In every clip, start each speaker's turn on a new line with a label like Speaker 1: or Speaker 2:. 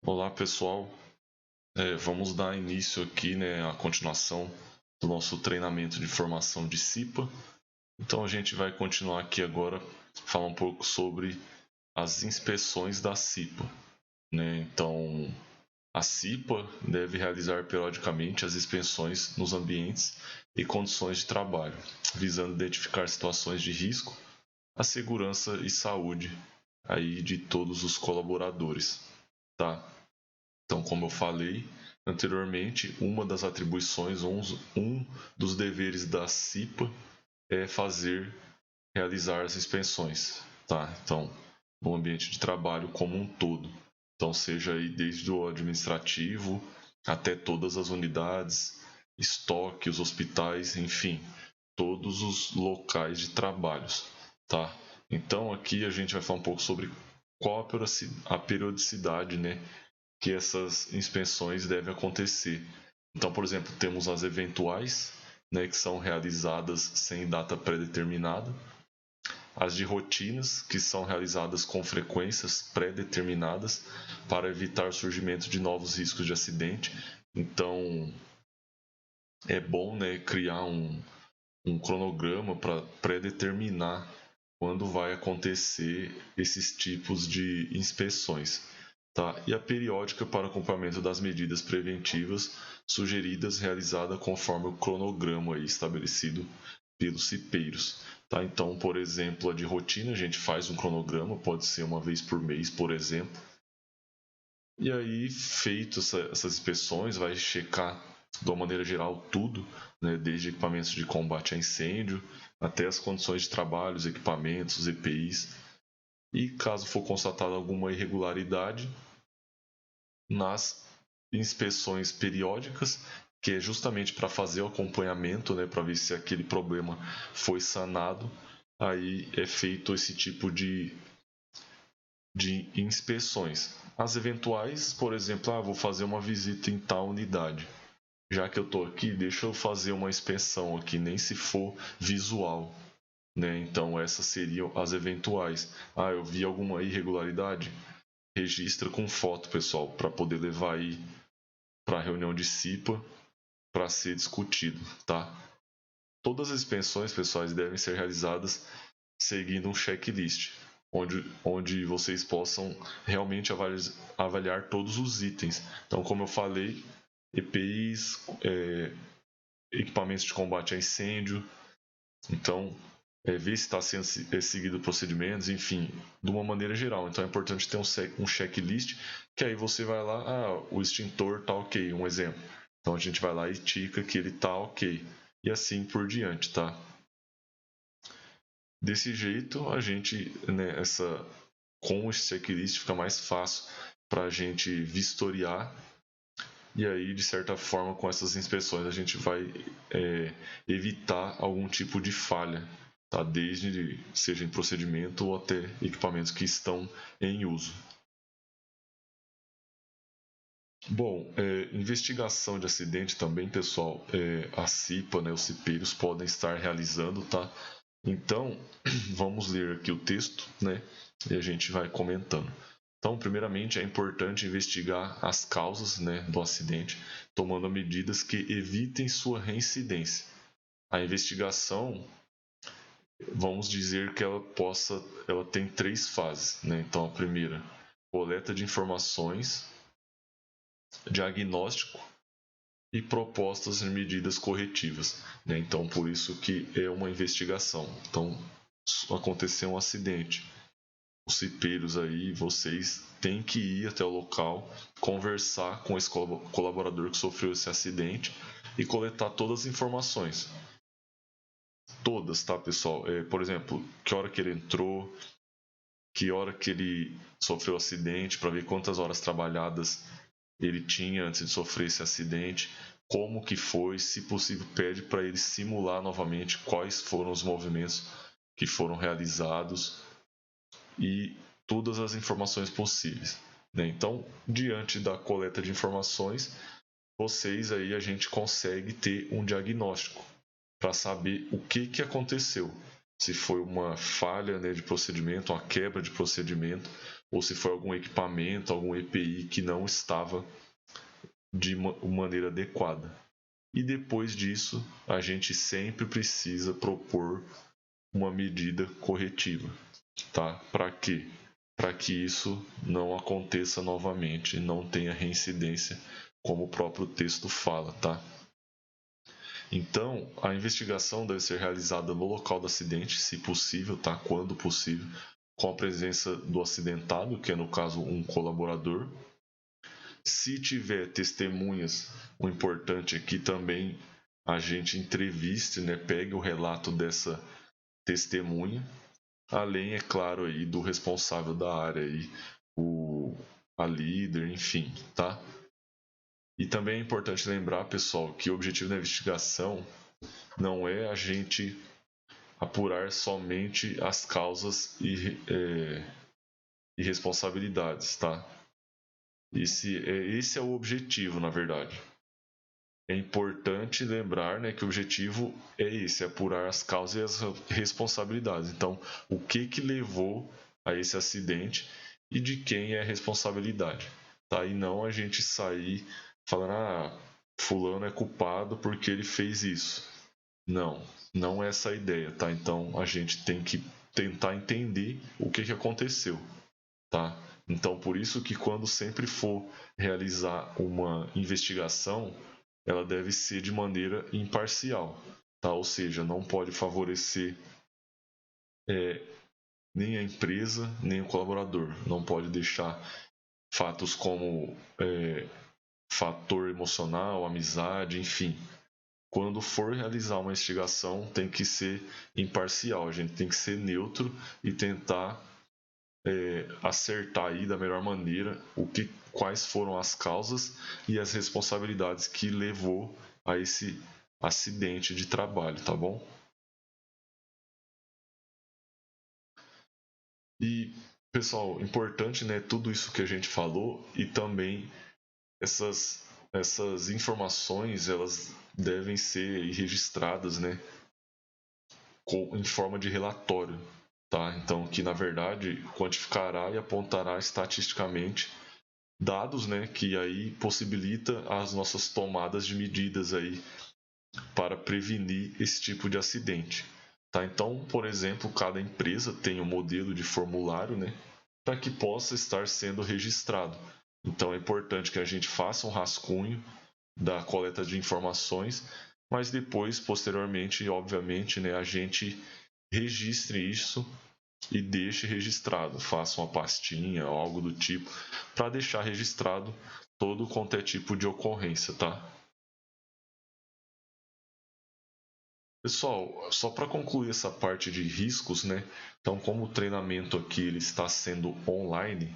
Speaker 1: Olá pessoal, vamos dar início aqui, à continuação do nosso treinamento de formação de CIPA. Então a gente vai continuar aqui agora, falar um pouco sobre as inspeções da CIPA. Então a CIPA deve realizar periodicamente as inspeções nos ambientes e condições de trabalho, visando identificar situações de risco à segurança e saúde aí de todos os colaboradores, tá? Então, como eu falei anteriormente, uma das atribuições, um dos deveres da CIPA é realizar as inspeções, tá? Então, no ambiente de trabalho como um todo. Então, seja aí desde o administrativo até todas as unidades, estoque, os hospitais, enfim, todos os locais de trabalhos, tá? Então, aqui a gente vai falar um pouco sobre qual a periodicidade, que essas inspeções devem acontecer. Então, por exemplo, temos as eventuais, que são realizadas sem data pré-determinada, as de rotinas, que são realizadas com frequências pré-determinadas para evitar o surgimento de novos riscos de acidente. Então, é bom, criar um cronograma para pré-determinar quando vai acontecer esses tipos de inspeções. Tá? E a periódica para acompanhamento das medidas preventivas sugeridas realizada conforme o cronograma aí estabelecido pelos cipeiros. Tá? Então, por exemplo, a de rotina, a gente faz um cronograma, pode ser uma vez por mês, por exemplo. E aí, feito essas inspeções, vai checar de uma maneira geral tudo, desde equipamentos de combate a incêndio até as condições de trabalho, os equipamentos, os EPIs. E caso for constatada alguma irregularidade, nas inspeções periódicas, que é justamente para fazer o acompanhamento, para ver se aquele problema foi sanado, aí é feito esse tipo de inspeções. As eventuais, por exemplo, vou fazer uma visita em tal unidade. Já que eu estou aqui, deixa eu fazer uma inspeção aqui, nem se for visual. Então, essas seriam as eventuais. Eu vi alguma irregularidade? Registra com foto, pessoal, para poder levar aí para a reunião de CIPA para ser discutido, tá? Todas as inspeções, pessoais, devem ser realizadas seguindo um checklist, onde vocês possam realmente avaliar todos os itens. Então, como eu falei, EPIs, equipamentos de combate a incêndio, então ver se está sendo seguido procedimentos, enfim, de uma maneira geral. Então é importante ter um checklist, que aí você vai lá, o extintor está ok, um exemplo. Então a gente vai lá e tica que ele está ok. E assim por diante, tá? Desse jeito, a gente, com esse checklist fica mais fácil para a gente vistoriar. E aí, de certa forma, com essas inspeções, a gente vai evitar algum tipo de falha, tá? Desde seja em procedimento ou até equipamentos que estão em uso. Bom, investigação de acidente também, pessoal, a CIPA, os cipeiros podem estar realizando, tá? Então, vamos ler aqui o texto, e a gente vai comentando. Então, primeiramente, é importante investigar as causas, do acidente, tomando medidas que evitem sua reincidência. A investigação, vamos dizer que ela tem três fases, Então, a primeira, coleta de informações, diagnóstico e propostas de medidas corretivas. Então, por isso que é uma investigação. Então, aconteceu um acidente. Os cipeiros aí, vocês têm que ir até o local, conversar com esse colaborador que sofreu esse acidente e coletar todas as informações. Todas, tá, pessoal? Por exemplo, que hora que ele entrou, que hora que ele sofreu o acidente, para ver quantas horas trabalhadas ele tinha antes de sofrer esse acidente, como que foi, se possível pede para ele simular novamente quais foram os movimentos que foram realizados e todas as informações possíveis. Então, diante da coleta de informações, vocês aí a gente consegue ter um diagnóstico para saber o que aconteceu. Se foi uma falha de procedimento, uma quebra de procedimento, ou se foi algum equipamento, algum EPI que não estava de maneira adequada. E depois disso, a gente sempre precisa propor uma medida corretiva, tá? Para quê? Para que isso não aconteça novamente, não tenha reincidência, como o próprio texto fala, tá? Então, a investigação deve ser realizada no local do acidente, se possível, tá? Quando possível, com a presença do acidentado, que é no caso um colaborador. Se tiver testemunhas, o importante aqui também a gente entreviste, né? Pegue o relato dessa testemunha, além, é claro, aí do responsável da área, aí, a líder, enfim, tá? E também é importante lembrar, pessoal, que o objetivo da investigação não é a gente apurar somente as causas e responsabilidades, tá? Esse é o objetivo, na verdade. É importante lembrar, né, que o objetivo é esse, é apurar as causas e as responsabilidades. Então, o que levou a esse acidente e de quem é a responsabilidade, tá? E não a gente sair falando, fulano é culpado porque ele fez isso. Não, não é essa a ideia, tá? Então, a gente tem que tentar entender o que aconteceu, tá? Então, por isso que quando sempre for realizar uma investigação, ela deve ser de maneira imparcial, tá? Ou seja, não pode favorecer nem a empresa, nem o colaborador. Não pode deixar fatos como fator emocional, amizade, enfim. Quando for realizar uma investigação, tem que ser imparcial, a gente tem que ser neutro e tentar acertar aí da melhor maneira quais foram as causas e as responsabilidades que levou a esse acidente de trabalho, tá bom? E pessoal, importante, né, tudo isso que a gente falou e também essas informações, elas devem ser registradas, né, em forma de relatório, tá? Então, que na verdade quantificará e apontará estatisticamente dados, né, que aí possibilita as nossas tomadas de medidas aí para prevenir esse tipo de acidente. Tá? Então, por exemplo, cada empresa tem um modelo de formulário, né, para que possa estar sendo registrado. Então, é importante que a gente faça um rascunho da coleta de informações, mas depois, posteriormente, obviamente, né, a gente registre isso e deixe registrado, faça uma pastinha ou algo do tipo, para deixar registrado todo quanto é tipo de ocorrência, tá? Pessoal, só para concluir essa parte de riscos, né? Então, como o treinamento aqui ele está sendo online,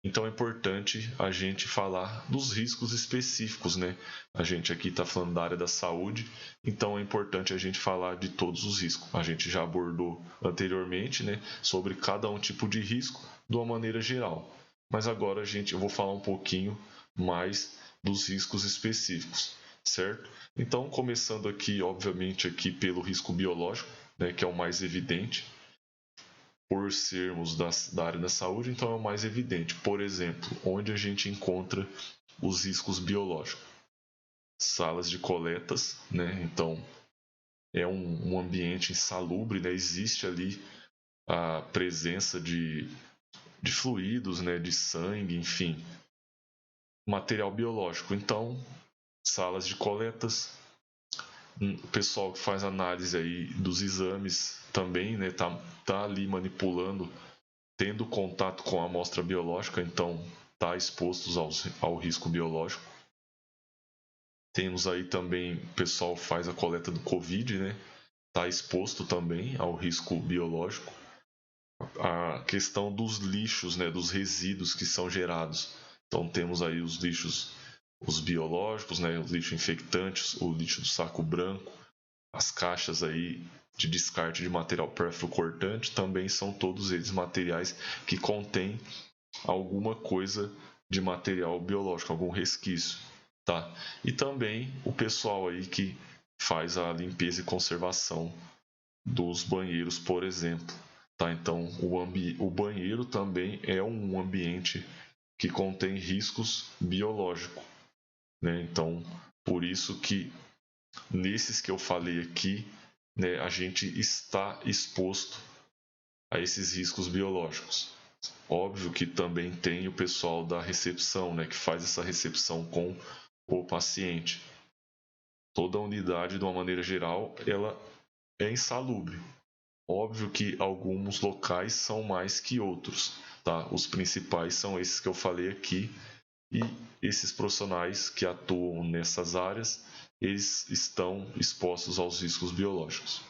Speaker 1: então é importante a gente falar dos riscos específicos, né? A gente aqui está falando da área da saúde, então é importante a gente falar de todos os riscos. A gente já abordou anteriormente, né, sobre cada um tipo de risco de uma maneira geral. Mas agora eu vou falar um pouquinho mais dos riscos específicos, certo? Então, começando aqui, obviamente, aqui pelo risco biológico, né, que é o mais evidente por sermos da área da saúde, então é o mais evidente. Por exemplo, onde a gente encontra os riscos biológicos? Salas de coletas, né? Então é um ambiente insalubre, né? Existe ali a presença de fluidos, né? De sangue, enfim, material biológico. Então, salas de coletas, o pessoal que faz análise aí dos exames também, né? Tá ali manipulando, tendo contato com a amostra biológica, então está expostos ao risco biológico. Temos aí também o pessoal que faz a coleta do Covid, né? Está exposto também ao risco biológico. A questão dos lixos, né? Dos resíduos que são gerados. Então temos aí os lixos, os biológicos, né? O lixo infectantes, o lixo do saco branco, as caixas aí de descarte de material pérfuro cortante, também são todos eles materiais que contêm alguma coisa de material biológico, algum resquício, tá? E também o pessoal aí que faz a limpeza e conservação dos banheiros, por exemplo. tá? Então, o banheiro também é um ambiente que contém riscos biológicos, né? Então, por isso que nesses que eu falei aqui, né, a gente está exposto a esses riscos biológicos. Óbvio que também tem o pessoal da recepção, né, que faz essa recepção com o paciente. Toda a unidade, de uma maneira geral, ela é insalubre. Óbvio que alguns locais são mais que outros, tá? Os principais são esses que eu falei aqui, e esses profissionais que atuam nessas áreas, eles estão expostos aos riscos biológicos.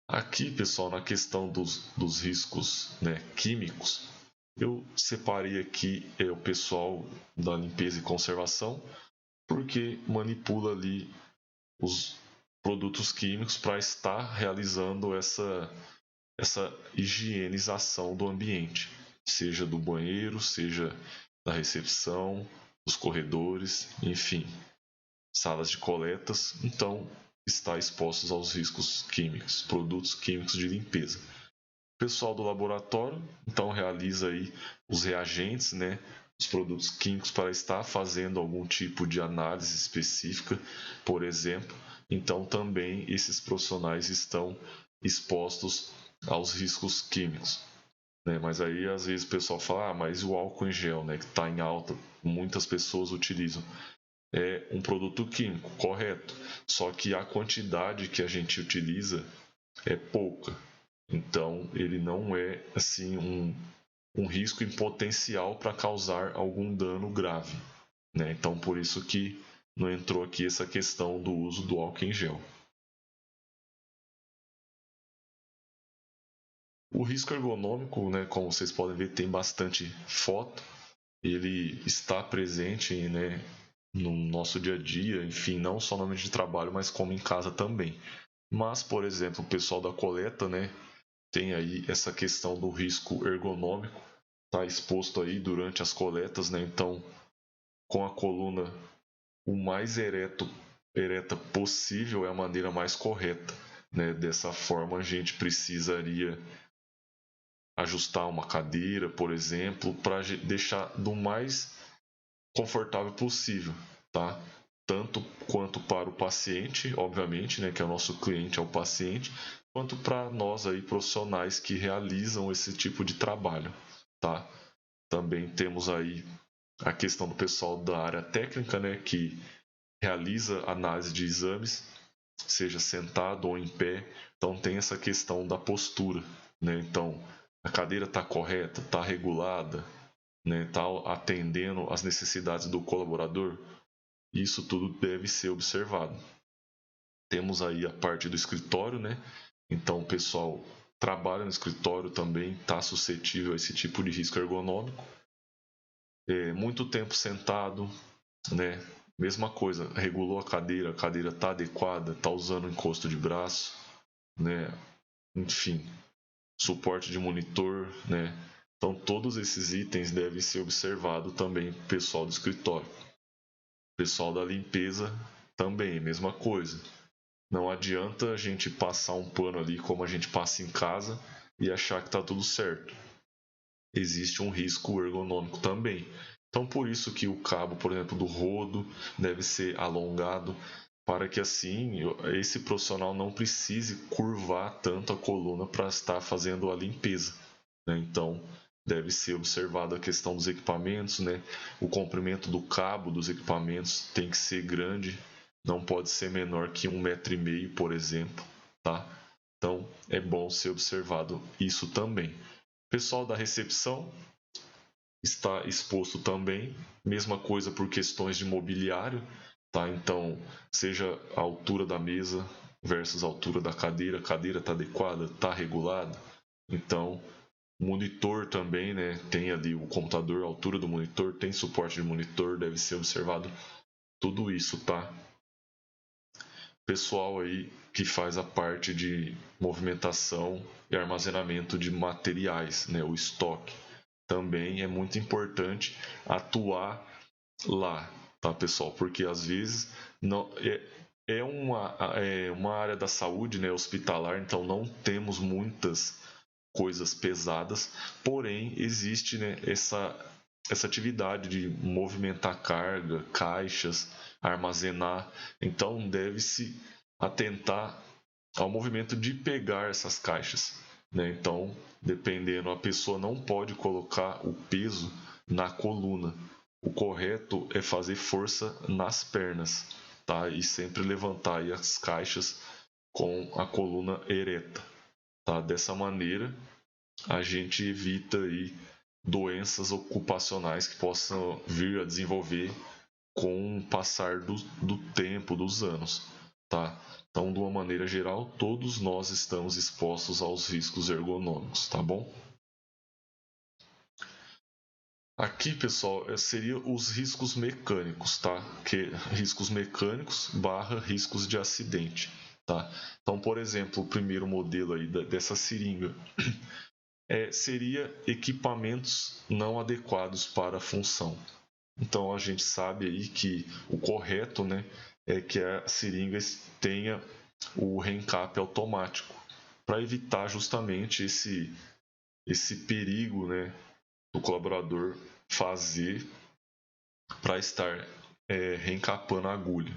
Speaker 1: Aqui, pessoal, na questão dos riscos, né, químicos, eu separei aqui o pessoal da limpeza e conservação, porque manipula ali os produtos químicos para estar realizando essa higienização do ambiente, seja do banheiro, seja da recepção, dos corredores, enfim, salas de coletas. Então, está expostos aos riscos químicos, produtos químicos de limpeza. O pessoal do laboratório, então, realiza aí os reagentes, né, os produtos químicos para estar fazendo algum tipo de análise específica, por exemplo. Então, também esses profissionais estão expostos aos riscos químicos, né? Mas aí, às vezes, o pessoal fala, mas o álcool em gel, né, que está em alta, muitas pessoas utilizam. É um produto químico, correto. Só que a quantidade que a gente utiliza é pouca. Então, ele não é assim um risco em potencial para causar algum dano grave, né? Então, por isso que não entrou aqui essa questão do uso do álcool em gel. O risco ergonômico, né, como vocês podem ver, tem bastante foto. Ele está presente, né, no nosso dia a dia, enfim, não só no ambiente de trabalho, mas como em casa também. Mas, por exemplo, o pessoal da coleta, né, tem aí essa questão do risco ergonômico, está exposto aí durante as coletas, né? Então, com a coluna o mais ereta possível é a maneira mais correta, né? Dessa forma, a gente precisaria ajustar uma cadeira, por exemplo, para deixar do mais confortável possível, tá? Tanto quanto para o paciente, obviamente, né, que é o nosso cliente, é o paciente, quanto para nós aí profissionais que realizam esse tipo de trabalho, tá? Também temos aí a questão do pessoal da área técnica, né, que realiza análise de exames, seja sentado ou em pé. Então tem essa questão da postura, né? Então a cadeira está correta, está regulada, né? Está atendendo às necessidades do colaborador. Isso tudo deve ser observado. Temos aí a parte do escritório, né? Então o pessoal trabalha no escritório também está suscetível a esse tipo de risco ergonômico. Muito tempo sentado, né? Mesma coisa, regulou a cadeira está adequada, está usando encosto de braço, né? Enfim, suporte de monitor, né? Então todos esses itens devem ser observados também pelo pessoal do escritório. Pessoal da limpeza também, mesma coisa. Não adianta a gente passar um pano ali como a gente passa em casa e achar que está tudo certo. Existe um risco ergonômico também. Então, por isso que o cabo, por exemplo, do rodo deve ser alongado para que assim esse profissional não precise curvar tanto a coluna para estar fazendo a limpeza, né? Então, deve ser observada a questão dos equipamentos, né? O comprimento do cabo dos equipamentos tem que ser grande, não pode ser menor que 1,5 m, por exemplo, tá? Então, é bom ser observado isso também. Pessoal da recepção está exposto também, mesma coisa por questões de mobiliário, tá? Então, seja a altura da mesa versus a altura da cadeira, a cadeira está adequada, está regulada. Então, monitor também, né? Tem ali o computador, a altura do monitor, tem suporte de monitor, deve ser observado tudo isso, tá? Pessoal aí que faz a parte de movimentação e armazenamento de materiais, né? O estoque. Também é muito importante atuar lá, tá, pessoal? Porque às vezes não uma área da saúde, né, hospitalar, então não temos muitas coisas pesadas, porém existe, né, essa atividade de movimentar carga, caixas, armazenar, então deve-se atentar ao movimento de pegar essas caixas, né? Então, dependendo, a pessoa não pode colocar o peso na coluna. O correto é fazer força nas pernas, tá? E sempre levantar aí as caixas com a coluna ereta, tá? Dessa maneira, a gente evita aí doenças ocupacionais que possam vir a desenvolver com o passar do tempo, dos anos, tá? Então, de uma maneira geral, todos nós estamos expostos aos riscos ergonômicos, tá bom? Aqui, pessoal, seria os riscos mecânicos, tá? Que riscos mecânicos barra riscos de acidente, tá? Então, por exemplo, o primeiro modelo aí dessa seringa seria equipamentos não adequados para a função. Então a gente sabe aí que o correto, né, é que a seringa tenha o reencape automático para evitar justamente esse perigo, né, do colaborador fazer para estar reencapando a agulha.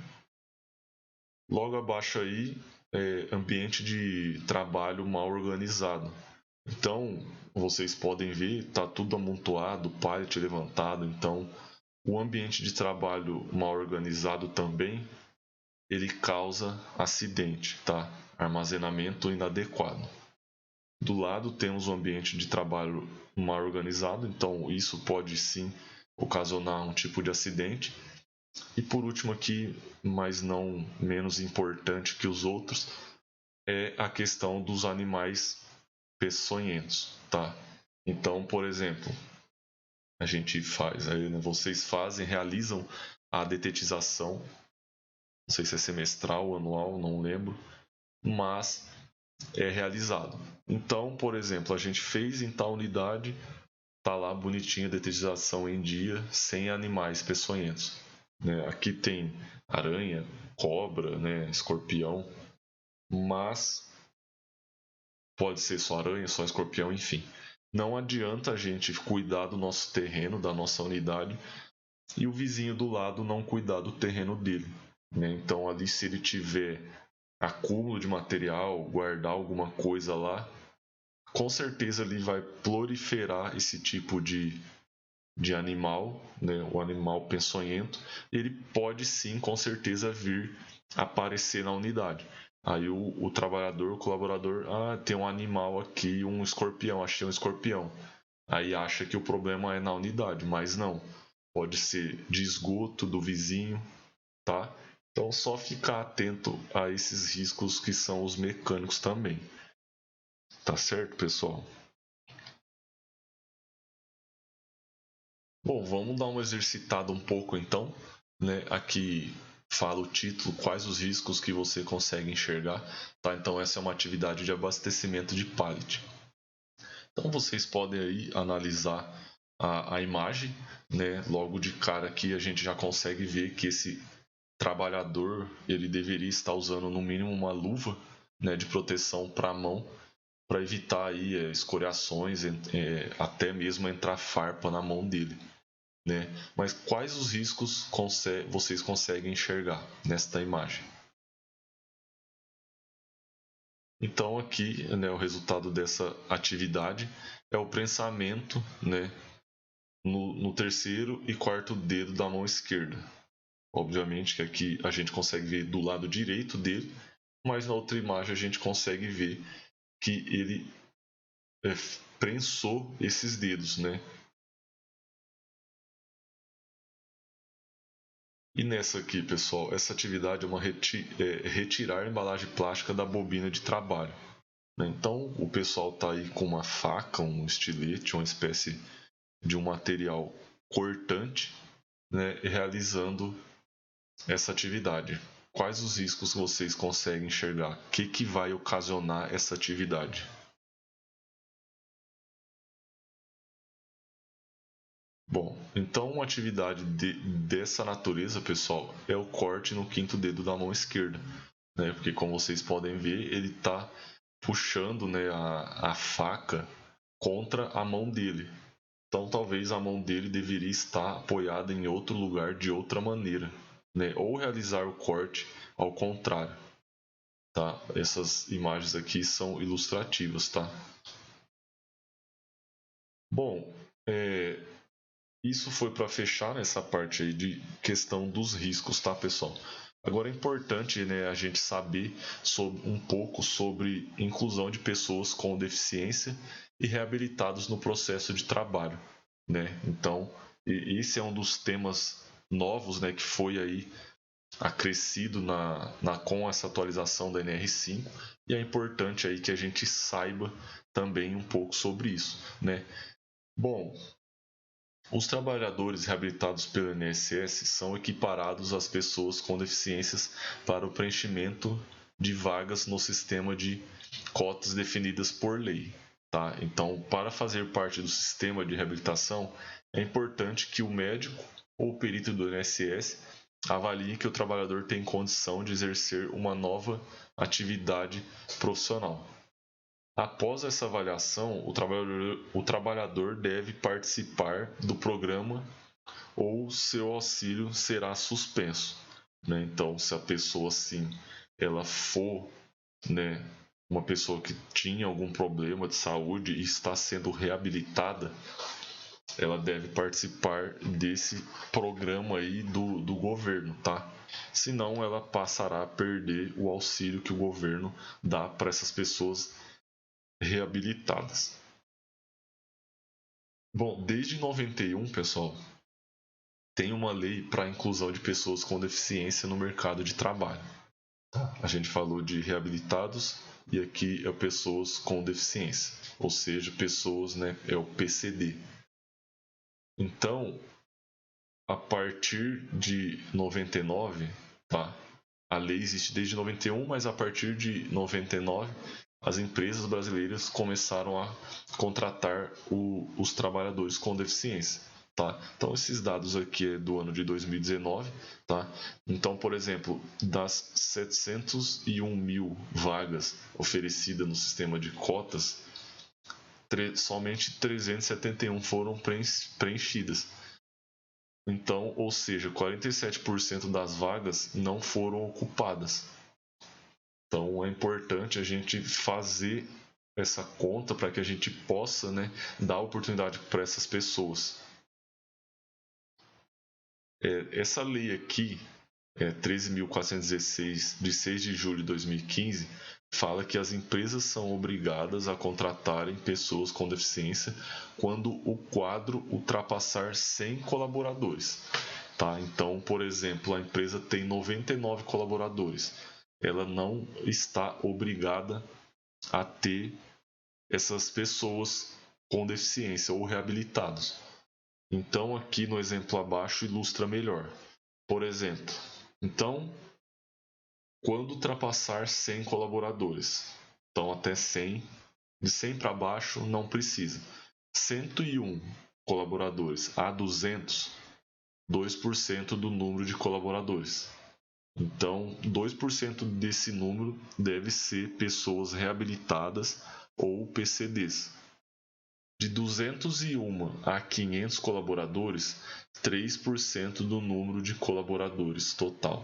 Speaker 1: Logo abaixo aí, ambiente de trabalho mal organizado. Então, vocês podem ver, está tudo amontoado, pallet levantado. Então, o ambiente de trabalho mal organizado também, ele causa acidente, tá? Armazenamento inadequado. Do lado temos o ambiente de trabalho mal organizado, então isso pode sim ocasionar um tipo de acidente. E por último aqui, mas não menos importante que os outros, é a questão dos animais peçonhentos, tá? Então, por exemplo, a gente faz, vocês realizam a detetização, não sei se é semestral ou anual, não lembro, mas é realizado. Então, por exemplo, a gente fez em tal unidade, tá lá bonitinha a detetização em dia, sem animais peçonhentos. Né? Aqui tem aranha, cobra, né, escorpião, mas pode ser só aranha, só escorpião, enfim. Não adianta a gente cuidar do nosso terreno, da nossa unidade, e o vizinho do lado não cuidar do terreno dele. Né? Então, ali, se ele tiver acúmulo de material, guardar alguma coisa lá, com certeza ele vai proliferar esse tipo de animal, né? O animal peçonhento. Ele pode sim, com certeza, vir aparecer na unidade. Aí o trabalhador, o colaborador, tem um animal aqui, um escorpião, achei um escorpião. Aí acha que o problema é na unidade, mas não. Pode ser de esgoto do vizinho, tá? Então só ficar atento a esses riscos que são os mecânicos também. Tá certo, pessoal? Bom, vamos dar uma exercitada um pouco então, né? Aqui fala o título, quais os riscos que você consegue enxergar, tá? Então essa é uma atividade de abastecimento de pallet. Então vocês podem aí analisar a imagem, né? Logo de cara aqui a gente já consegue ver que esse trabalhador ele deveria estar usando no mínimo uma luva, né, de proteção para a mão, para evitar aí escoriações, até mesmo entrar farpa na mão dele. Né? Mas quais os riscos vocês conseguem enxergar nesta imagem? Então aqui, né, o resultado dessa atividade é o prensamento, né, no terceiro e quarto dedo da mão esquerda. Obviamente que aqui a gente consegue ver do lado direito dele, mas na outra imagem a gente consegue ver que ele prensou esses dedos, né? E nessa aqui, pessoal, essa atividade é uma retirar a embalagem plástica da bobina de trabalho. Né? Então, o pessoal está aí com uma faca, um estilete, uma espécie de um material cortante, né, realizando essa atividade. Quais os riscos vocês conseguem enxergar? O que vai ocasionar essa atividade? Bom, então uma atividade dessa natureza, pessoal, é o corte no quinto dedo da mão esquerda, né? Porque como vocês podem ver, ele está puxando, né, a faca contra a mão dele. Então talvez a mão dele deveria estar apoiada em outro lugar de outra maneira, né? Ou realizar o corte ao contrário, tá? Essas imagens aqui são ilustrativas, tá? Bom, isso foi para fechar essa parte aí de questão dos riscos, tá, pessoal? Agora é importante, né, a gente saber um pouco sobre inclusão de pessoas com deficiência e reabilitados no processo de trabalho, né? Então, esse é um dos temas novos, né, que foi aí acrescido com essa atualização da NR5, e é importante aí que a gente saiba também um pouco sobre isso, né? Bom, os trabalhadores reabilitados pelo INSS são equiparados às pessoas com deficiências para o preenchimento de vagas no sistema de cotas definidas por lei. Tá? Então, para fazer parte do sistema de reabilitação, é importante que o médico ou o perito do INSS avalie que o trabalhador tem condição de exercer uma nova atividade profissional. Após essa avaliação, o trabalhador deve participar do programa ou seu auxílio será suspenso, né? Então, se a pessoa sim, ela for, né, uma pessoa que tinha algum problema de saúde e está sendo reabilitada, ela deve participar desse programa aí do governo, tá? Senão ela passará a perder o auxílio que o governo dá para essas pessoas reabilitadas. Bom, desde 91, pessoal, tem uma lei para a inclusão de pessoas com deficiência no mercado de trabalho. A gente falou de reabilitados e aqui é pessoas com deficiência, ou seja, pessoas, né, é o PCD. Então, a partir de 99, tá? A lei existe desde 91, mas a partir de 99, as empresas brasileiras começaram a contratar os trabalhadores com deficiência. Tá? Então, esses dados aqui é do ano de 2019. Tá? Então, por exemplo, das 701 mil vagas oferecidas no sistema de cotas, somente 371 foram preenchidas. Então, ou seja, 47% das vagas não foram ocupadas. Então, é importante a gente fazer essa conta para que a gente possa, né, dar oportunidade para essas pessoas. Essa lei aqui, 13.416, de 6 de julho de 2015, fala que as empresas são obrigadas a contratarem pessoas com deficiência quando o quadro ultrapassar 100 colaboradores. Tá? Então, por exemplo, a empresa tem 99 colaboradores. Ela não está obrigada a ter essas pessoas com deficiência ou reabilitados. Então, aqui no exemplo abaixo ilustra melhor. Por exemplo, então, quando ultrapassar 100 colaboradores, então até 100, de 100 para baixo não precisa. 101 colaboradores a 200, 2% do número de colaboradores. Então, 2% desse número deve ser pessoas reabilitadas ou PCDs. De 201 a 500 colaboradores, 3% do número de colaboradores total.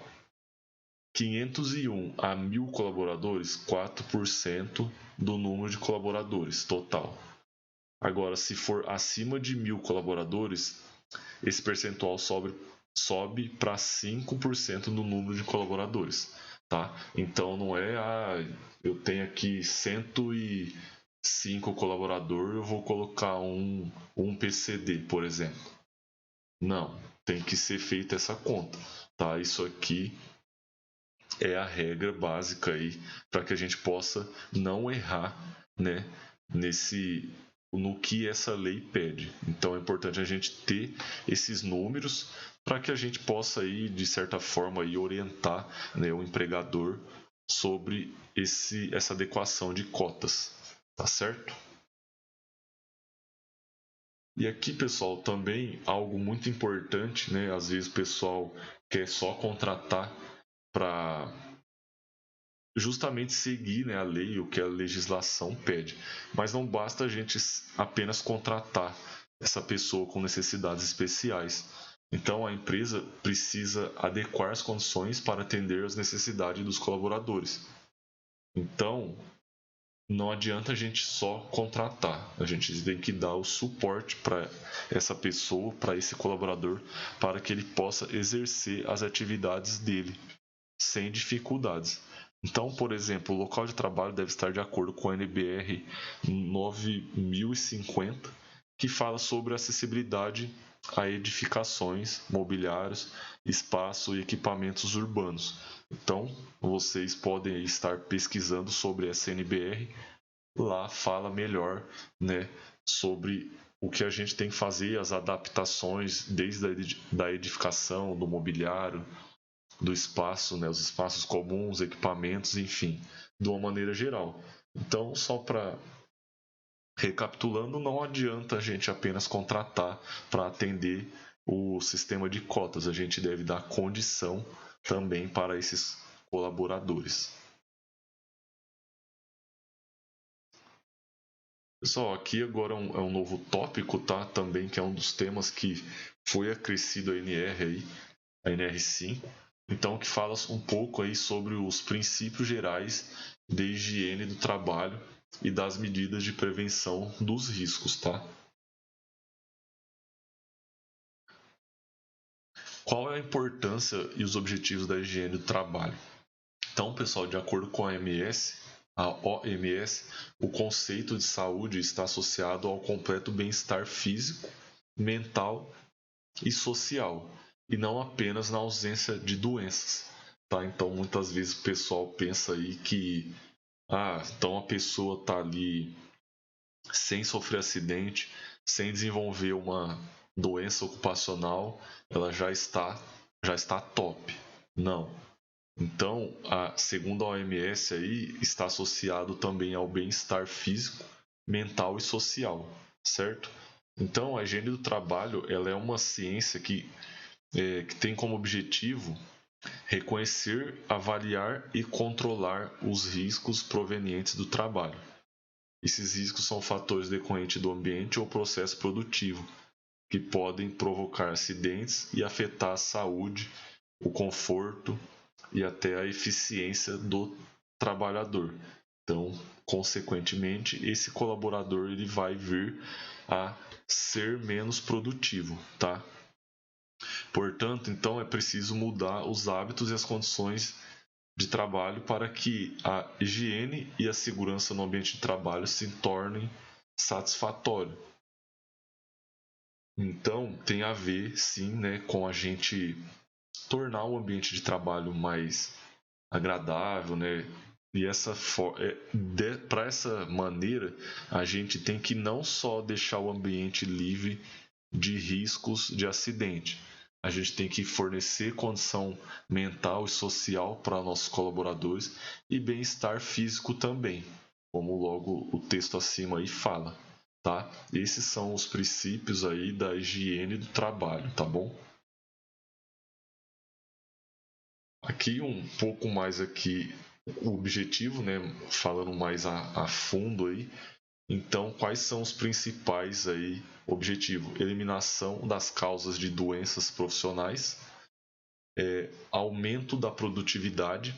Speaker 1: 501 a 1000 colaboradores, 4% do número de colaboradores total. Agora, se for acima de 1000 colaboradores, esse percentual sobe para 5% do número de colaboradores. Tá? Então não é, eu tenho aqui 105 colaboradores, eu vou colocar um PCD, por exemplo. Não, tem que ser feita essa conta. Tá? Isso aqui é a regra básica aí para que a gente possa não errar, né, no que essa lei pede. Então é importante a gente ter esses números para que a gente possa aí, de certa forma aí, orientar, né, o empregador sobre essa adequação de cotas, tá certo? E aqui, pessoal, também algo muito importante, né? Às vezes o pessoal quer só contratar para justamente seguir, né, a lei, o que a legislação pede. Mas não basta a gente apenas contratar essa pessoa com necessidades especiais. Então a empresa precisa adequar as condições para atender às necessidades dos colaboradores. Então, não adianta a gente só contratar, a gente tem que dar o suporte para essa pessoa, para esse colaborador, para que ele possa exercer as atividades dele sem dificuldades. Então, por exemplo, o local de trabalho deve estar de acordo com a NBR 9050, que fala sobre acessibilidade a edificações, mobiliários, espaço e equipamentos urbanos. Então, vocês podem estar pesquisando sobre essa NBR, lá fala melhor, né, sobre o que a gente tem que fazer, as adaptações desde a edificação, do mobiliário, do espaço, né, os espaços comuns, equipamentos, enfim, de uma maneira geral. Então, só para recapitulando, não adianta a gente apenas contratar para atender o sistema de cotas, a gente deve dar condição também para esses colaboradores. Pessoal, aqui agora é um novo tópico, tá? Também que é um dos temas que foi acrescido a NR aí, a NR5. Então, que fala um pouco aí sobre os princípios gerais de higiene do trabalho e das medidas de prevenção dos riscos, tá? Qual é a importância e os objetivos da higiene do trabalho? Então, pessoal, de acordo com a OMS, o conceito de saúde está associado ao completo bem-estar físico, mental e social, e não apenas na ausência de doenças. Tá? Então, muitas vezes o pessoal pensa aí que então a pessoa está ali sem sofrer acidente, sem desenvolver uma doença ocupacional, ela já está top. Não. Então, segundo a OMS aí, está associado também ao bem-estar físico, mental e social, certo? Então, a higiene do trabalho, ela é uma ciência que tem como objetivo reconhecer, avaliar e controlar os riscos provenientes do trabalho. Esses riscos são fatores decorrentes do ambiente ou processo produtivo, que podem provocar acidentes e afetar a saúde, o conforto e até a eficiência do trabalhador. Então, consequentemente, esse colaborador ele vai vir a ser menos produtivo, tá? Portanto, então é preciso mudar os hábitos e as condições de trabalho para que a higiene e a segurança no ambiente de trabalho se tornem satisfatórios. Então, tem a ver, sim, né, com a gente tornar o ambiente de trabalho mais agradável, né? E para essa maneira, a gente tem que não só deixar o ambiente livre de riscos de acidente, a gente tem que fornecer condição mental e social para nossos colaboradores e bem-estar físico também, como logo o texto acima aí fala, tá? Esses são os princípios aí da higiene do trabalho, tá bom? Aqui um pouco mais aqui o objetivo, né, falando mais a fundo aí. Então, quais são os principais aí objetivos? Eliminação das causas de doenças profissionais, aumento da produtividade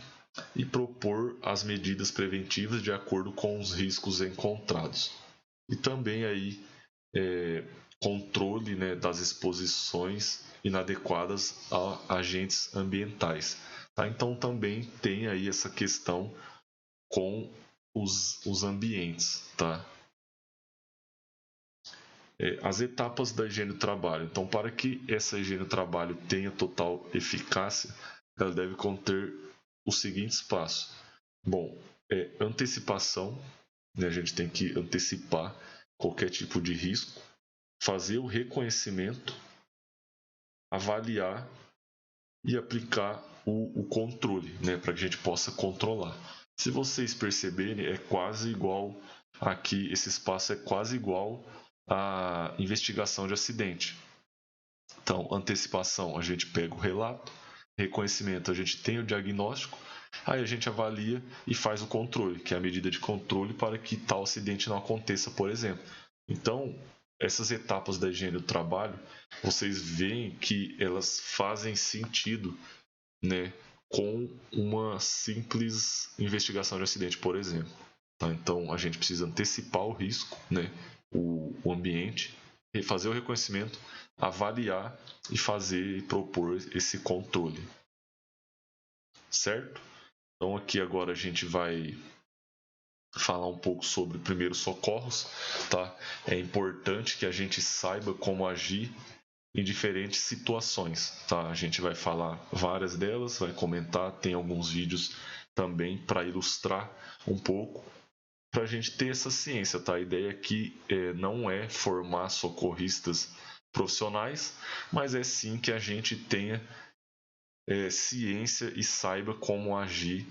Speaker 1: e propor as medidas preventivas de acordo com os riscos encontrados. E também aí controle, né, das exposições inadequadas a agentes ambientais. Tá? Então também tem aí essa questão com os ambientes. Tá? As etapas da higiene do trabalho. Então, para que essa higiene do trabalho tenha total eficácia, ela deve conter os seguintes passos. Bom, antecipação, né? A gente tem que antecipar qualquer tipo de risco, fazer o reconhecimento, avaliar e aplicar o controle, né? Para que a gente possa controlar. Se vocês perceberem, é quase igual aqui, esse espaço é quase igual a investigação de acidente. Então, antecipação, a gente pega o relato, reconhecimento, a gente tem o diagnóstico, aí a gente avalia e faz o controle, que é a medida de controle para que tal acidente não aconteça, por exemplo. Então, essas etapas da higiene do trabalho, vocês veem que elas fazem sentido, né, com uma simples investigação de acidente, por exemplo. Tá? Então, a gente precisa antecipar o risco, né, o ambiente, fazer o reconhecimento, avaliar e fazer e propor esse controle. Certo? Então, aqui agora a gente vai falar um pouco sobre primeiros socorros, tá? É importante que a gente saiba como agir em diferentes situações, tá? A gente vai falar várias delas, vai comentar, tem alguns vídeos também para ilustrar um pouco, para a gente ter essa ciência, tá? A ideia aqui não é formar socorristas profissionais, mas é sim que a gente tenha ciência e saiba como agir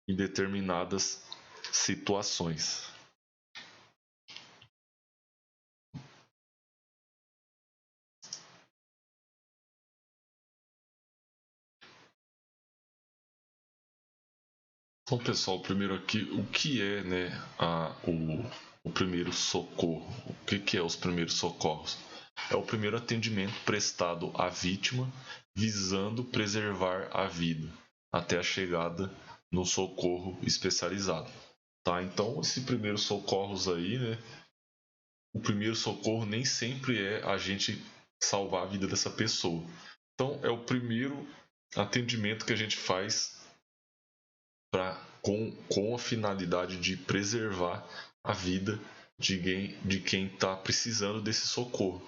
Speaker 1: em determinadas situações. Então, pessoal, primeiro aqui, o que é, né, o primeiro socorro? O que é os primeiros socorros? É o primeiro atendimento prestado à vítima visando preservar a vida até a chegada no socorro especializado. Tá? Então, esse primeiro socorros aí, né, o primeiro socorro nem sempre é a gente salvar a vida dessa pessoa. Então, é o primeiro atendimento que a gente faz com a finalidade de preservar a vida de quem está precisando desse socorro,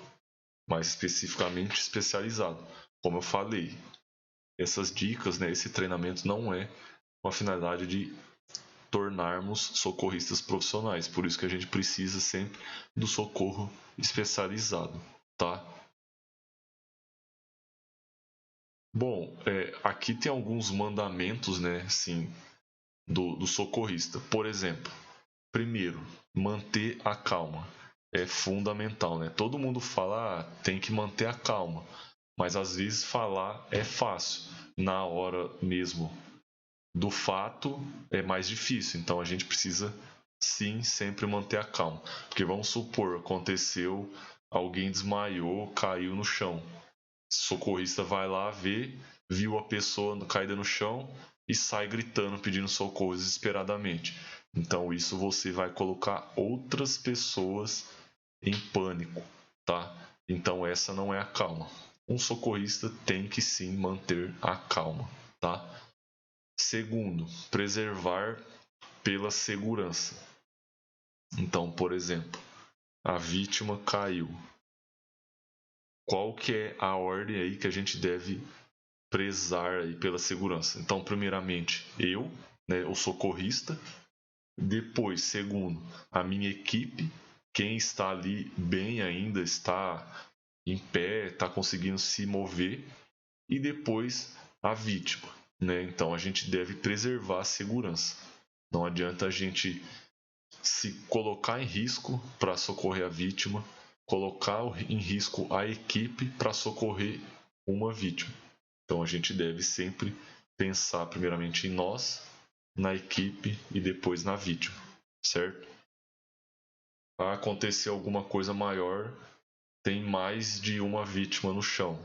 Speaker 1: mais especificamente especializado. Como eu falei, essas dicas, né, esse treinamento não é com a finalidade de tornarmos socorristas profissionais, por isso que a gente precisa sempre do socorro especializado, tá? Bom, aqui tem alguns mandamentos, né, assim, do socorrista. Por exemplo, primeiro, manter a calma. É fundamental, né? Todo mundo fala, tem que manter a calma, mas às vezes falar é fácil. Na hora mesmo do fato é mais difícil, então a gente precisa sim sempre manter a calma. Porque vamos supor, aconteceu, alguém desmaiou, caiu no chão. O socorrista vai lá ver, viu a pessoa caída no chão e sai gritando, pedindo socorro desesperadamente. Então isso você vai colocar outras pessoas em pânico, tá? Então essa não é a calma. Um socorrista tem que sim manter a calma, tá? Segundo, preservar pela segurança. Então, por exemplo, a vítima caiu. Qual que é a ordem aí que a gente deve prezar aí pela segurança? Então, primeiramente, eu, né, o socorrista. Depois, segundo, a minha equipe, quem está ali bem ainda, está em pé, está conseguindo se mover. E depois, a vítima, né? Então, a gente deve preservar a segurança. Não adianta a gente se colocar em risco para socorrer a vítima, colocar em risco a equipe para socorrer uma vítima. Então a gente deve sempre pensar primeiramente em nós, na equipe e depois na vítima, certo? Para acontecer alguma coisa maior, tem mais de uma vítima no chão.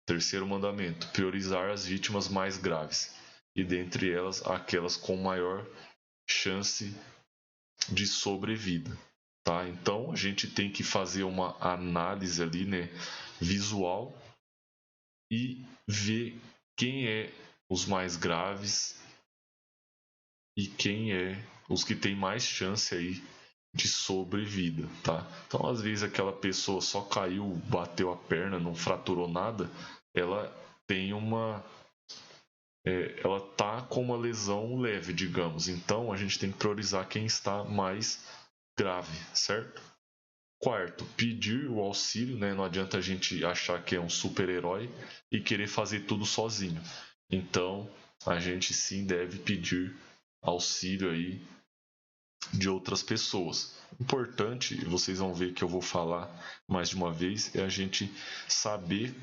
Speaker 1: Terceiro mandamento: priorizar as vítimas mais graves e dentre elas aquelas com maior chance de sobrevida, tá? Então a gente tem que fazer uma análise ali, né, visual e ver quem é os mais graves e quem é os que tem mais chance aí de sobrevida, tá? Então às vezes aquela pessoa só caiu, bateu a perna, não fraturou nada, ela tem ela tá com uma lesão leve, digamos. Então a gente tem que priorizar quem está mais grave, certo? Quarto, pedir o auxílio, né? Não adianta a gente achar que é um super-herói e querer fazer tudo sozinho. Então, a gente sim deve pedir auxílio aí de outras pessoas. Importante, vocês vão ver que eu vou falar mais de uma vez, é a gente saber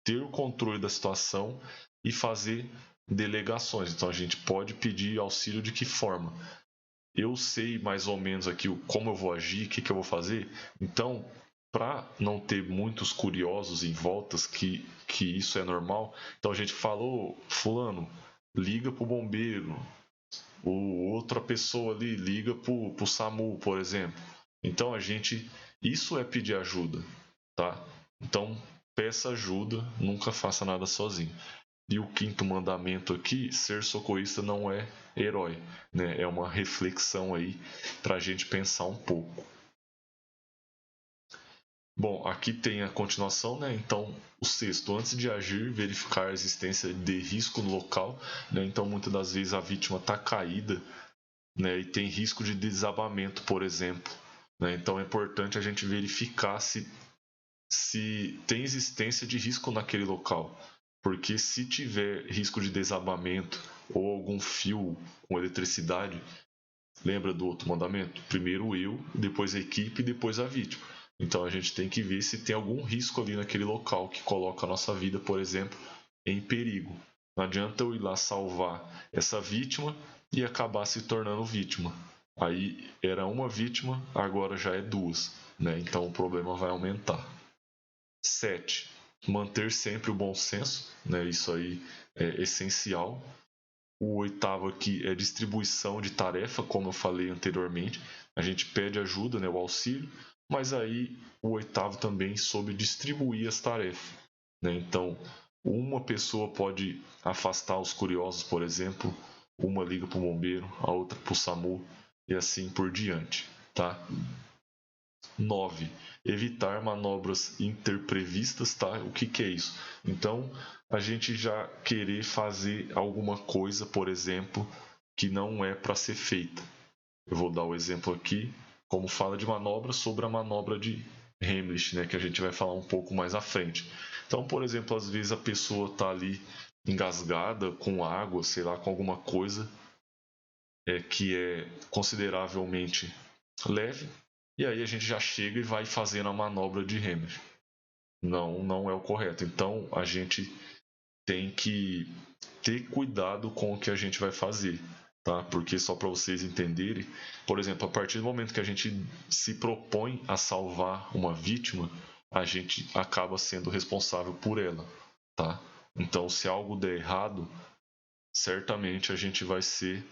Speaker 1: ter o controle da situação e fazer delegações. Então a gente pode pedir auxílio de que forma? Eu sei mais ou menos aqui como eu vou agir, o que eu vou fazer. Então, para não ter muitos curiosos em voltas, que isso é normal, então a gente falou, fulano, liga pro bombeiro, o outra pessoa ali liga pro SAMU, por exemplo. Então isso é pedir ajuda, tá? Então peça ajuda, nunca faça nada sozinho. E o quinto mandamento aqui, ser socorrista não é herói, né? É uma reflexão aí para a gente pensar um pouco. Bom, aqui tem a continuação, né? Então, o sexto, antes de agir, verificar a existência de risco no local, né? Então, muitas das vezes a vítima está caída, né? E tem risco de desabamento, por exemplo, né? Então, é importante a gente verificar se tem existência de risco naquele local, porque se tiver risco de desabamento ou algum fio com eletricidade, lembra do outro mandamento? Primeiro eu, depois a equipe e depois a vítima. Então a gente tem que ver se tem algum risco ali naquele local que coloca a nossa vida, por exemplo, em perigo. Não adianta eu ir lá salvar essa vítima e acabar se tornando vítima. Aí era uma vítima, agora já é duas, né? Então o problema vai aumentar. 7. Manter sempre o bom senso, né? Isso aí é essencial. O oitavo aqui é distribuição de tarefa, como eu falei anteriormente. A gente pede ajuda, né, o auxílio, mas aí o oitavo também sobre distribuir as tarefas, né? Então, uma pessoa pode afastar os curiosos, por exemplo, uma liga para o bombeiro, a outra para o SAMU e assim por diante, tá? 9. Evitar manobras interprevistas, tá? O que é isso? Então, a gente já querer fazer alguma coisa, por exemplo, que não é para ser feita. Eu vou dar o exemplo aqui, como fala de manobra, sobre a manobra de Heimlich, né, que a gente vai falar um pouco mais à frente. Então, por exemplo, às vezes a pessoa está ali engasgada com água, sei lá, com alguma coisa que é consideravelmente leve, e aí a gente já chega e vai fazendo a manobra de Heimlich. Não é o correto. Então a gente tem que ter cuidado com o que a gente vai fazer, tá? Porque só para vocês entenderem, por exemplo, a partir do momento que a gente se propõe a salvar uma vítima, a gente acaba sendo responsável por ela, tá? Então, se algo der errado, certamente a gente vai ser